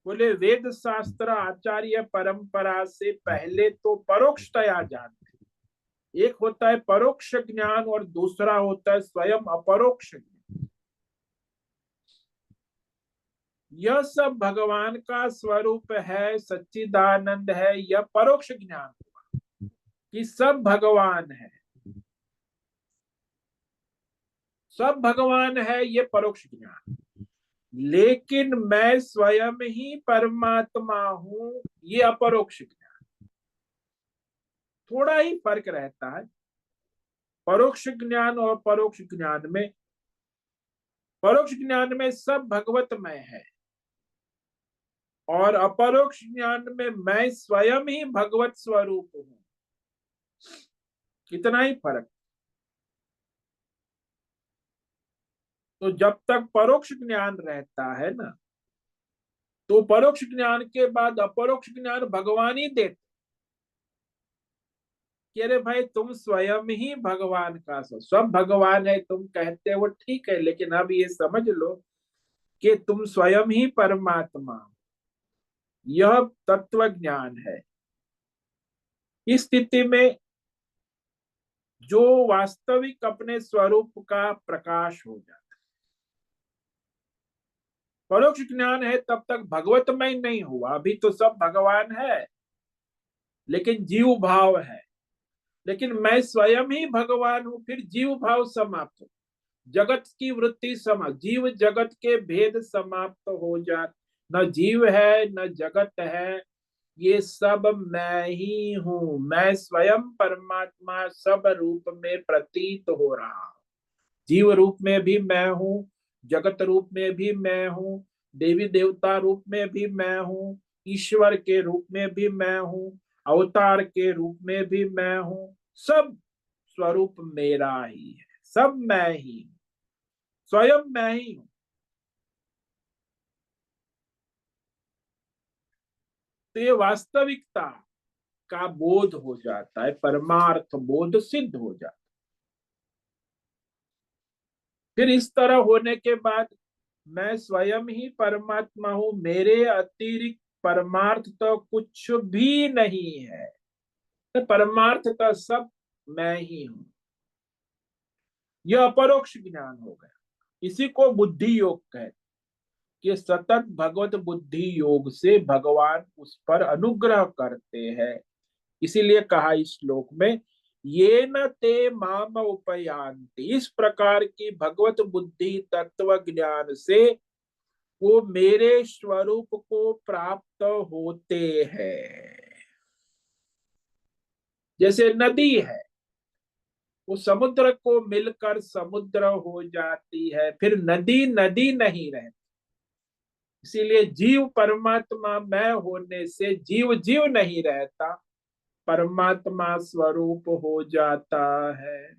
S1: बोले वेद शास्त्र आचार्य परंपरा से पहले तो परोक्षतया जानते। एक होता है परोक्ष ज्ञान और दूसरा होता है स्वयं अपरोक्ष ज्ञान। यह सब भगवान का स्वरूप है, सच्चिदानंद है, यह परोक्ष ज्ञान हुआ कि सब भगवान है, सब भगवान है, ये परोक्ष ज्ञान। लेकिन मैं स्वयं ही परमात्मा हूं, ये अपरोक्ष ज्ञान। थोड़ा ही फर्क रहता है परोक्ष ज्ञान और परोक्ष ज्ञान में। परोक्ष ज्ञान में सब भगवतमय है, और अपरोक्ष ज्ञान में मैं स्वयं ही भगवत स्वरूप हूं। कितना ही फर्क। तो जब तक परोक्ष ज्ञान रहता है ना, तो परोक्ष ज्ञान के बाद अपरोक्ष ज्ञान भगवान ही देते कि अरे भाई तुम स्वयं ही भगवान का सब भगवान है तुम कहते हो, ठीक है, लेकिन अब ये समझ लो कि तुम स्वयं ही परमात्मा। यह तत्व ज्ञान है। इस स्थिति में जो वास्तविक अपने स्वरूप का प्रकाश हो जाता, परोक्ष ज्ञान है तब तक भगवतमय नहीं हुआ। अभी तो सब भगवान है, लेकिन जीव भाव है। लेकिन मैं स्वयं ही भगवान हूं, फिर जीव भाव समाप्त हो, जगत की वृत्ति समाप्त, जीव जगत के भेद समाप्त हो जाते। न जीव है न जगत है, ये सब मैं ही हूं। मैं स्वयं परमात्मा सब रूप में प्रतीत हो रहा हूं। जीव रूप में भी मैं हूं, जगत रूप में भी मैं हूं, देवी देवता रूप में भी मैं हूं, ईश्वर के रूप में भी मैं हूं, अवतार के रूप में भी मैं हूं। सब स्वरूप मेरा ही है, सब मैं ही हूं, स्वयं मैं ही हूं। तो ये वास्तविकता का बोध हो जाता है, परमार्थ बोध सिद्ध हो जाता है। फिर इस तरह होने के बाद मैं स्वयं ही परमात्मा हूं, मेरे अतिरिक्त परमार्थ तो कुछ भी नहीं है। तो परमार्थ तो सब मैं ही हूं। यह अपरोक्ष ज्ञान हो गया। इसी को बुद्धि योग कहते, कि सतत भगवत बुद्धि योग से भगवान उस पर अनुग्रह करते हैं। इसीलिए कहा इस श्लोक में, ये न ते माम उपयांति, इस प्रकार की भगवत बुद्धि तत्व ज्ञान से वो मेरे स्वरूप को प्राप्त होते हैं। जैसे नदी है, वो समुद्र को मिलकर समुद्र हो जाती है, फिर नदी नदी नहीं रहती। इसीलिए जीव परमात्मा मैं होने से जीव जीव नहीं रहता, परमात्मा स्वरूप हो जाता है।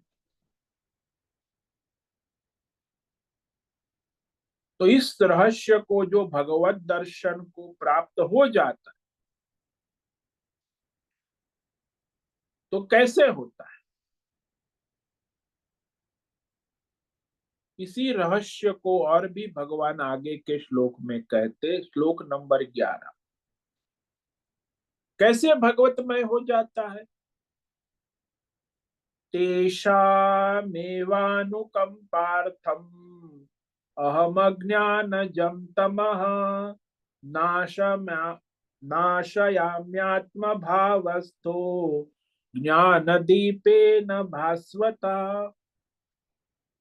S1: तो इस रहस्य को, जो भगवत दर्शन को प्राप्त हो जाता है, तो कैसे होता है? इसी रहस्य को और भी भगवान आगे के श्लोक में कहते, श्लोक नंबर 11, कैसे भगवतमय हो जाता है। तेषामेवानुकंपार्थम अहम अज्ञानजं तमः नाशम्या नाशयाम्यात्म भावस्थो ज्ञान दीपेन भास्वता।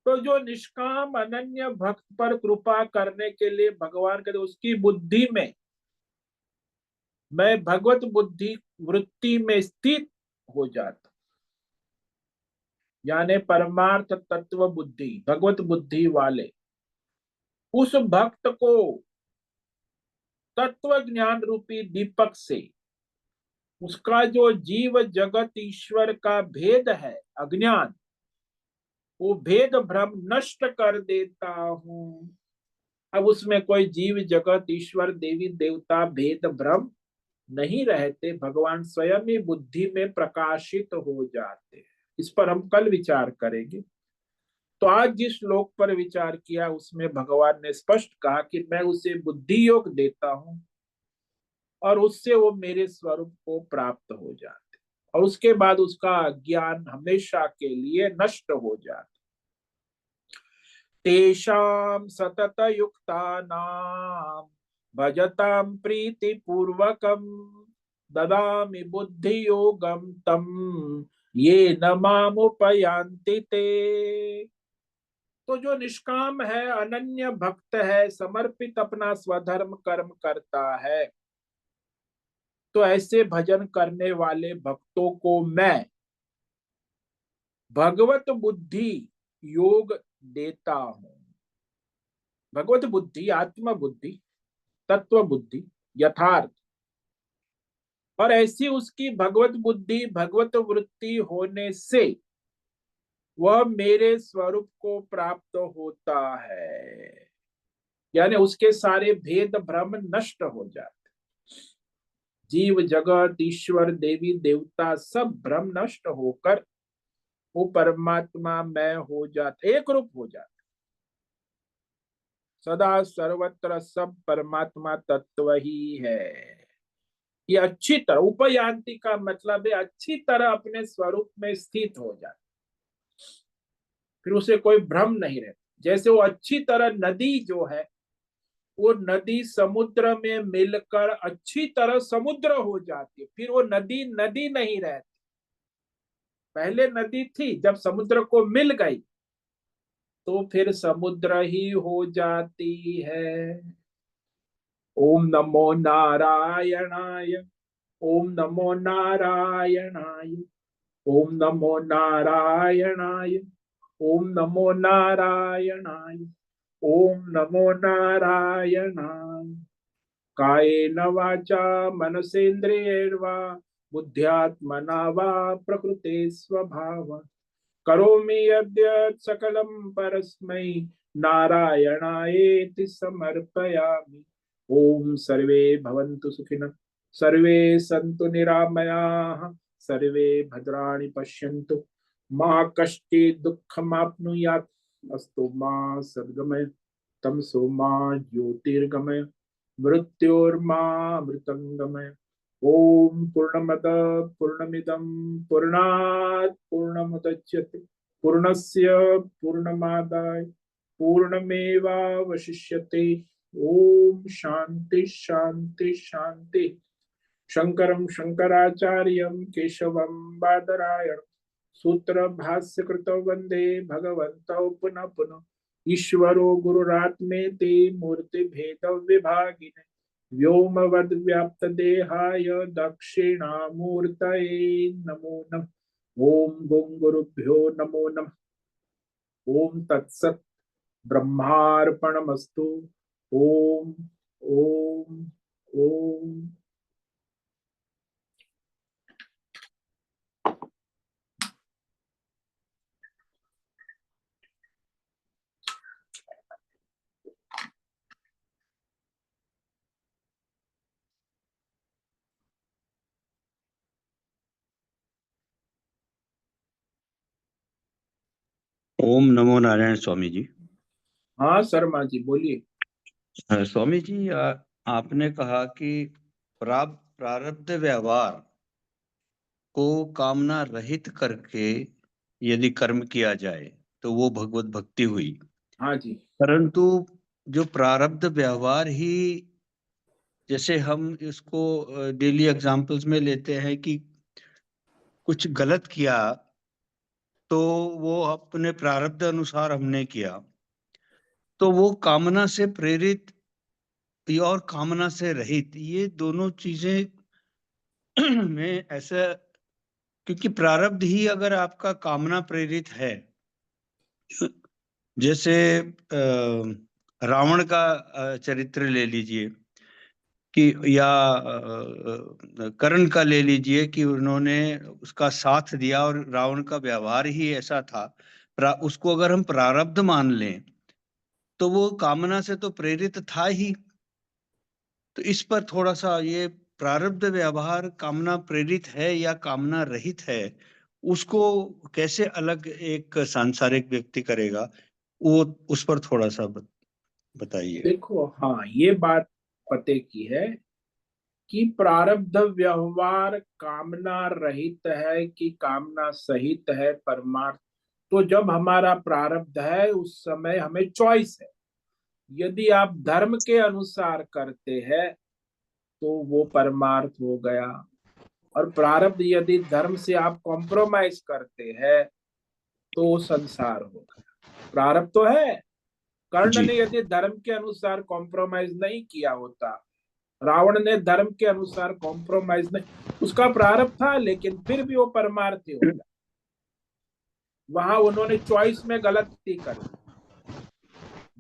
S1: तो जो निष्काम अनन्य भक्त पर कृपा करने के लिए भगवान कहते, उसकी बुद्धि में मैं भगवत बुद्धि वृत्ति में स्थित हो जाता, यानी परमार्थ तत्व बुद्धि भगवत बुद्धि वाले उस भक्त को तत्व ज्ञान रूपी दीपक से उसका जो जीव जगत ईश्वर का भेद है, अज्ञान, वो भेद भ्रम नष्ट कर देता हूं। अब उसमें कोई जीव जगत ईश्वर देवी देवता भेद भ्रम नहीं रहते, भगवान स्वयं ही बुद्धि में प्रकाशित हो जाते हैं। इस पर हम कल विचार करेंगे। तो आज जिस श्लोक पर विचार किया, उसमें भगवान ने स्पष्ट कहा कि मैं उसे बुद्धि योग देता हूं और उससे वो मेरे स्वरूप को प्राप्त हो जाते, और उसके बाद उसका ज्ञान हमेशा के लिए नष्ट हो जाता। तेषां सतत युक्तानां भजतां प्रीति पूर्वकं ददामि बुद्धि योगम तम ये न मामुपयांति ते। तो जो निष्काम है, अनन्य भक्त है, समर्पित अपना स्वधर्म कर्म करता है, तो ऐसे भजन करने वाले भक्तों को मैं भगवत बुद्धि योग देता हूं। भगवत बुद्धि, आत्म बुद्धि, तत्व बुद्धि, यथार्थ, और ऐसी उसकी भगवत बुद्धि भगवत वृत्ति होने से वह मेरे स्वरूप को प्राप्त होता है, यानी उसके सारे भेद भ्रम नष्ट हो जाते, जीव जगत ईश्वर देवी देवता सब भ्रम नष्ट होकर वो परमात्मा मैं हो जाता, एक रूप हो जाता, सदा सर्वत्र सब परमात्मा तत्व ही है। ये अच्छी तरह, उपयांति का मतलब है अच्छी तरह अपने स्वरूप में स्थित हो जाता, फिर उसे कोई भ्रम नहीं रहता। जैसे वो अच्छी तरह, नदी जो है, वो नदी समुद्र में मिलकर अच्छी तरह समुद्र हो जाती है, फिर वो नदी नदी नहीं रहती। पहले नदी थी, जब समुद्र को मिल गई तो फिर समुद्र ही हो जाती है। ओम नमो नारायणाय, ओम नमो नारायणाय, ओम नमो नारायणाय, ओम नमो नारायणाय, ओम नमो नारायणाय। कायेन वाचा मनसेन्द्रियैर्वा बुद्ध्यात्मना वा प्रकृते स्वभाव करोमि यद्यत् सकलं परस्मै नारायणायेति समर्पयामि। ओम सर्वे भवन्तु सुखिनः, सर्वे सन्तु निरामयाः, सर्वे भद्राणि पश्यन्तु, मा कश्चित् दुःखमाप्नुयात्। अस्तु मा सद्गमय, तमसो मा ज्योतिर्गमय, मृत्योर्मा मृतंगमय, ओम पूर्णमद पूर्णमिदं पूर्णात् पूर्णमुदच्यते पूर्णस्य पूर्णमादाय पूर्णमेवावशिष्यते। ओम शांति शांति शांति। शंकरं शंकराचार्यं केशवं बादरायणं सूत्र भाष्य कृतो वंदे भगवन्तौ पुनः पुनः। ईश्वरो गुरुरात्मेति मूर्ति भेद विभागिने व्योमवद् व्याप्त देहाय दक्षिणामूर्तये नमो नमः। ओम गं गुरुभ्यो नमो नमः। ओम तत्सत् ब्रह्मार्पणमस्तु। ओम ओम ओम।
S2: ओम नमो नारायण स्वामी जी।
S1: हाँ शर्मा जी बोलिए।
S2: स्वामी जी, आपने कहा कि प्रारब्ध व्यवहार को कामना रहित करके यदि कर्म किया जाए तो वो भगवत भक्ति हुई।
S1: हाँ जी।
S2: परंतु जो प्रारब्ध व्यवहार ही, जैसे हम इसको डेली एग्जाम्पल्स में लेते हैं कि कुछ गलत किया तो वो अपने प्रारब्ध अनुसार हमने किया, तो वो कामना से प्रेरित और कामना से रहित, ये दोनों चीजें में ऐसा, क्योंकि प्रारब्ध ही अगर आपका कामना प्रेरित है, जैसे रावण का चरित्र ले लीजिए कि, या कर्ण का ले लीजिए कि उन्होंने उसका साथ दिया और रावण का व्यवहार ही ऐसा था। उसको अगर हम प्रारब्ध मान लें तो वो कामना से तो प्रेरित था ही। तो इस पर थोड़ा सा, ये प्रारब्ध व्यवहार कामना प्रेरित है या कामना रहित है, उसको कैसे अलग एक सांसारिक व्यक्ति करेगा, वो उस पर थोड़ा सा बताइए।
S1: देखो हाँ ये बात पते की है कि प्रारब्ध व्यवहार कामना रहित है कि कामना सहित है परमार्थ। तो जब हमारा प्रारब्ध है उस समय हमें चॉइस है। यदि आप धर्म के अनुसार करते हैं तो वो परमार्थ हो गया। और प्रारब्ध यदि धर्म से आप कॉम्प्रोमाइज करते हैं तो वो संसार हो गया। प्रारब्ध तो है। कर्ण
S2: जी
S1: ने यदि धर्म के अनुसार कॉम्प्रोमाइज नहीं किया होता, रावण ने धर्म के अनुसार कॉम्प्रोमाइज नहीं, उसका प्रारब्ध था लेकिन फिर भी वो परमार्थी हो गया। वहां उन्होंने चॉइस में गलती कर दी,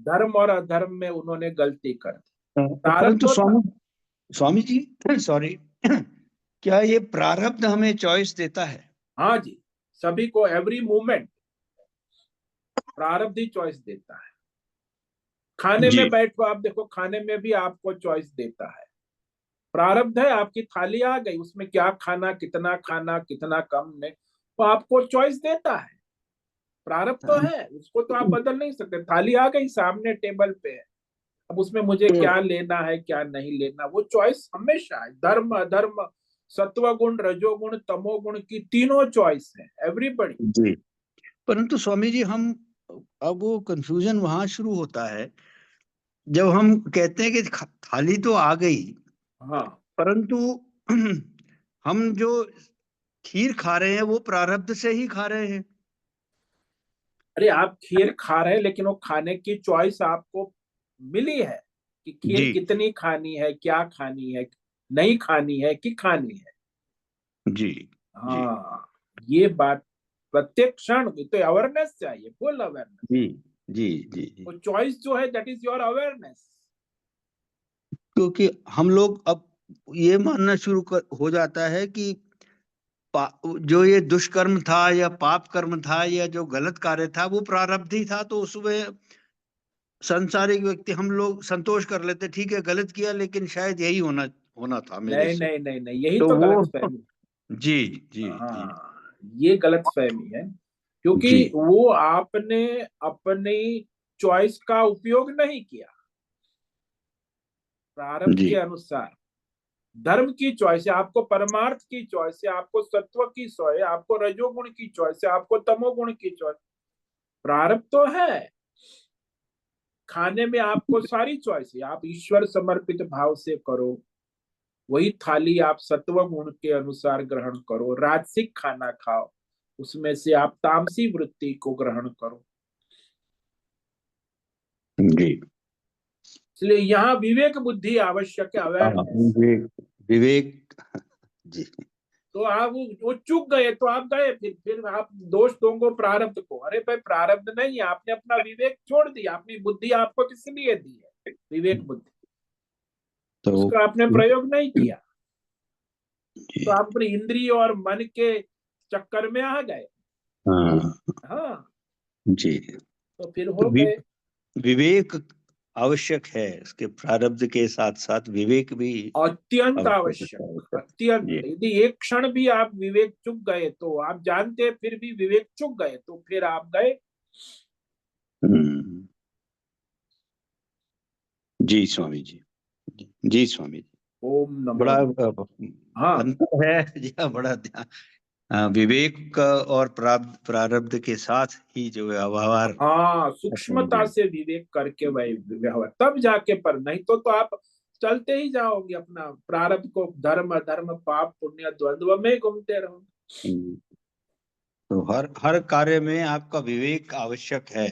S1: धर्म और अधर्म में उन्होंने गलती कर दी। प्रारब्ध
S2: परंतु
S1: तो था।
S2: स्वामी स्वामी जी, सॉरी, क्या ये प्रारब्ध हमें चॉइस देता है?
S1: हाँ जी, सभी को एवरी मोमेंट प्रारब्ध ही चॉइस देता है। खाने
S2: जी
S1: में बैठो आप देखो, खाने में भी आपको चॉइस देता है। प्रारब्ध है, आपकी थाली आ गई, उसमें क्या खाना कितना कम नहीं, तो आपको चॉइस देता है। प्रारब्ध तो है, उसको तो आप बदल नहीं सकते। थाली आ गई सामने टेबल पे है, अब उसमें मुझे
S2: तो
S1: क्या लेना है क्या नहीं लेना, वो चॉइस हमेशा है। धर्म अधर्म, सत्वगुण रजोगुण तमोगुण की तीनों चॉइस है एवरीबडी।
S2: जी, परंतु स्वामी जी, हम अब वो कंफ्यूजन वहां शुरू होता है जब हम कहते हैं कि थाली तो आ गई,
S1: हाँ।
S2: परंतु हम जो खीर खा रहे हैं वो प्रारब्ध से ही खा रहे हैं।
S1: अरे आप खीर खा रहे हैं लेकिन वो खाने की चॉइस आपको मिली है कि खीर
S2: जी
S1: कितनी खानी है, क्या खानी है, नहीं खानी है कि खानी है।
S2: जी जी
S1: हाँ ये बात प्रत्येक क्षण की तो अवेयरनेस चाहिए, फुल अवेयरनेस।
S2: जी जी जी जी।
S1: वो चॉइस जो है दैट इज योर अवेयरनेस।
S2: क्योंकि हम लोग अब ये मानना हो जाता है कि जो ये दुष्कर्म था या पाप कर्म था या जो गलत कार्य था वो प्रारब्ध ही था, तो उसमें संसारिक व्यक्ति हम लोग संतोष कर लेते, ठीक है गलत किया लेकिन शायद यही होना होना था मेरे
S1: नहीं
S2: से।
S1: नहीं नहीं नहीं, यही
S2: तो
S1: तो गलत
S2: वो
S1: फहमी।
S2: जी जी जी
S1: हाँ ये गलत फहमी है, क्योंकि
S2: जी
S1: वो आपने अपनी चॉइस का उपयोग नहीं किया प्रारब्ध
S2: जी
S1: के अनुसार। धर्म की चॉइस है, आपको परमार्थ की चॉइस है, आपको सत्व की चॉइस है, आपको रजोगुण की चॉइस है, आपको तमोगुण की चॉइस। प्रारब्ध तो है, खाने में आपको सारी चॉइस है। आप ईश्वर समर्पित भाव से करो, वही थाली आप सत्व गुण के अनुसार ग्रहण करो। राजसिक खाना खाओ, उसमें से आप तामसी वृत्ति को ग्रहण करो।
S2: जी।
S1: इसलिए यहाँ विवेक बुद्धि आवश्यक है,
S2: हाँ,
S1: अवेयरनेस।
S2: विवेक, विवेक। जी।
S1: तो आप वो चूक गए तो आप गए, फिर आप दोष दोगे प्रारब्ध को। अरे भाई, प्रारब्ध नहीं है, आपने अपना विवेक छोड़ दिया। अपनी बुद्धि आपको किस लिए दी है? विवेक बुद्धि,
S2: तो
S1: उसका आपने प्रयोग नहीं किया,
S2: जी।
S1: तो आप अपनी इंद्रिय और मन के चक्कर में आ गए।
S2: हाँ
S1: हाँ,
S2: जी।
S1: तो फिर
S2: तो
S1: हो गए।
S2: विवेक आवश्यक है, इसके प्रारब्ध के साथ साथ विवेक भी
S1: अत्यंत
S2: आवश्यक
S1: आवश्यक,
S2: है।
S1: अत्यंत।
S2: जी।
S1: यदि एक क्षण भी आप विवेक चुक गए, तो आप जानते हैं, फिर भी विवेक चुक गए, तो फिर आप गए।
S2: हम्म। जी स्वामी जी। जी स्वामी जी।
S1: ओम नमो।
S2: बड़ा
S1: हाँ
S2: अंतर है जी, हाँ, बड़ा ध्यान। विवेक और प्रारब्ध के साथ ही जो व्यवहार।
S1: हाँ, सूक्ष्मता से विवेक करके वही व्यवहार, तब जाके। पर नहीं तो आप चलते ही जाओगे अपना प्रारब्ध को, धर्म अधर्म पाप पुण्य द्वंद्व में घूमते रहोगे।
S2: तो हर हर कार्य में आपका विवेक आवश्यक है।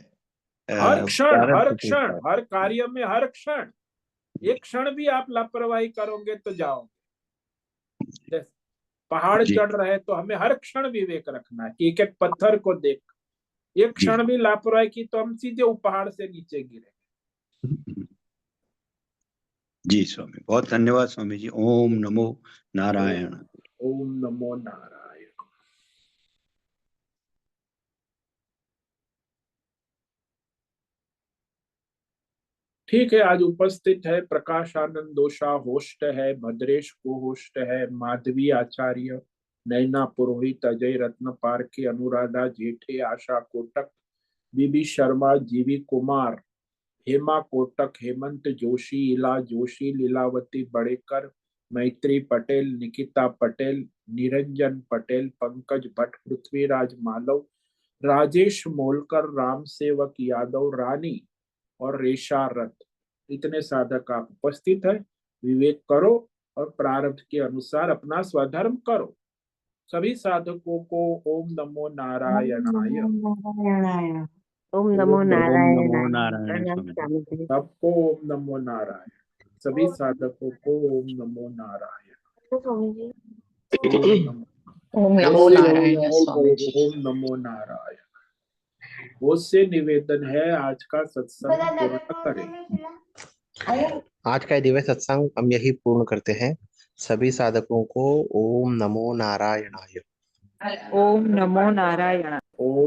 S1: हर क्षण, हर
S2: प्रारब्ध के
S1: क्षण,
S2: साथ।
S1: हर कार्य में, हर क्षण। एक क्षण भी आप लापरवाही करोगे तो जाओगे। जैसे पहाड़
S2: जी।
S1: चढ़ रहे, तो हमें हर क्षण विवेक रखना है कि एक एक पत्थर को देख। एक
S2: जी।
S1: क्षण भी लापरवाही की तो हम सीधे वो पहाड़ से नीचे गिरे।
S2: जी स्वामी, बहुत धन्यवाद स्वामी जी। ओम नमो नारायण।
S1: ओम नमो नारायण। ठीक है, आज उपस्थित है प्रकाश आनंद दोषा, होस्ट है भद्रेश, को होस्ट है माधवी आचार्य, नैना पुरोहित, अजय रत्न पारखे, अनुराधा जेठे, आशा कोटक, बीबी शर्मा, जीवी कुमार, हेमा कोटक, हेमंत जोशी, इला जोशी, लीलावती बड़ेकर, मैत्री पटेल, निकिता पटेल, निरंजन पटेल, पंकज भट्ट, पृथ्वीराज मालव, राजेश मोलकर, राम सेवक यादव, रानी और रेशा रथ। इतने साधक आप उपस्थित है। विवेक करो और प्रारब्ध के अनुसार अपना स्वधर्म करो। सभी साधकों को ओम नमो नारायणाय।
S3: ओम
S1: ओम
S3: नमो
S1: नमो।
S2: ओम नमो
S3: नारायणाय।
S2: नारायण
S3: प्रणाम
S2: स्वामी जी।
S3: स्वामी जी।
S1: सबको ओम नमो नारायण। सभी साधकों को ओम नमो नारायण।
S3: स्वामी जी।
S1: ओम नमो।
S4: ओम नमो
S1: उससे
S4: नारायण स्वामी जी।
S1: ओम नमो नारायण। उससे निवेदन है, आज का सत्संग पूर्ण करें।
S5: आज का ये दिव्य सत्संग हम यही पूर्ण करते हैं। सभी साधकों को ओम नमो नारायणाय।
S4: ओम नमो नारायण।
S1: ओम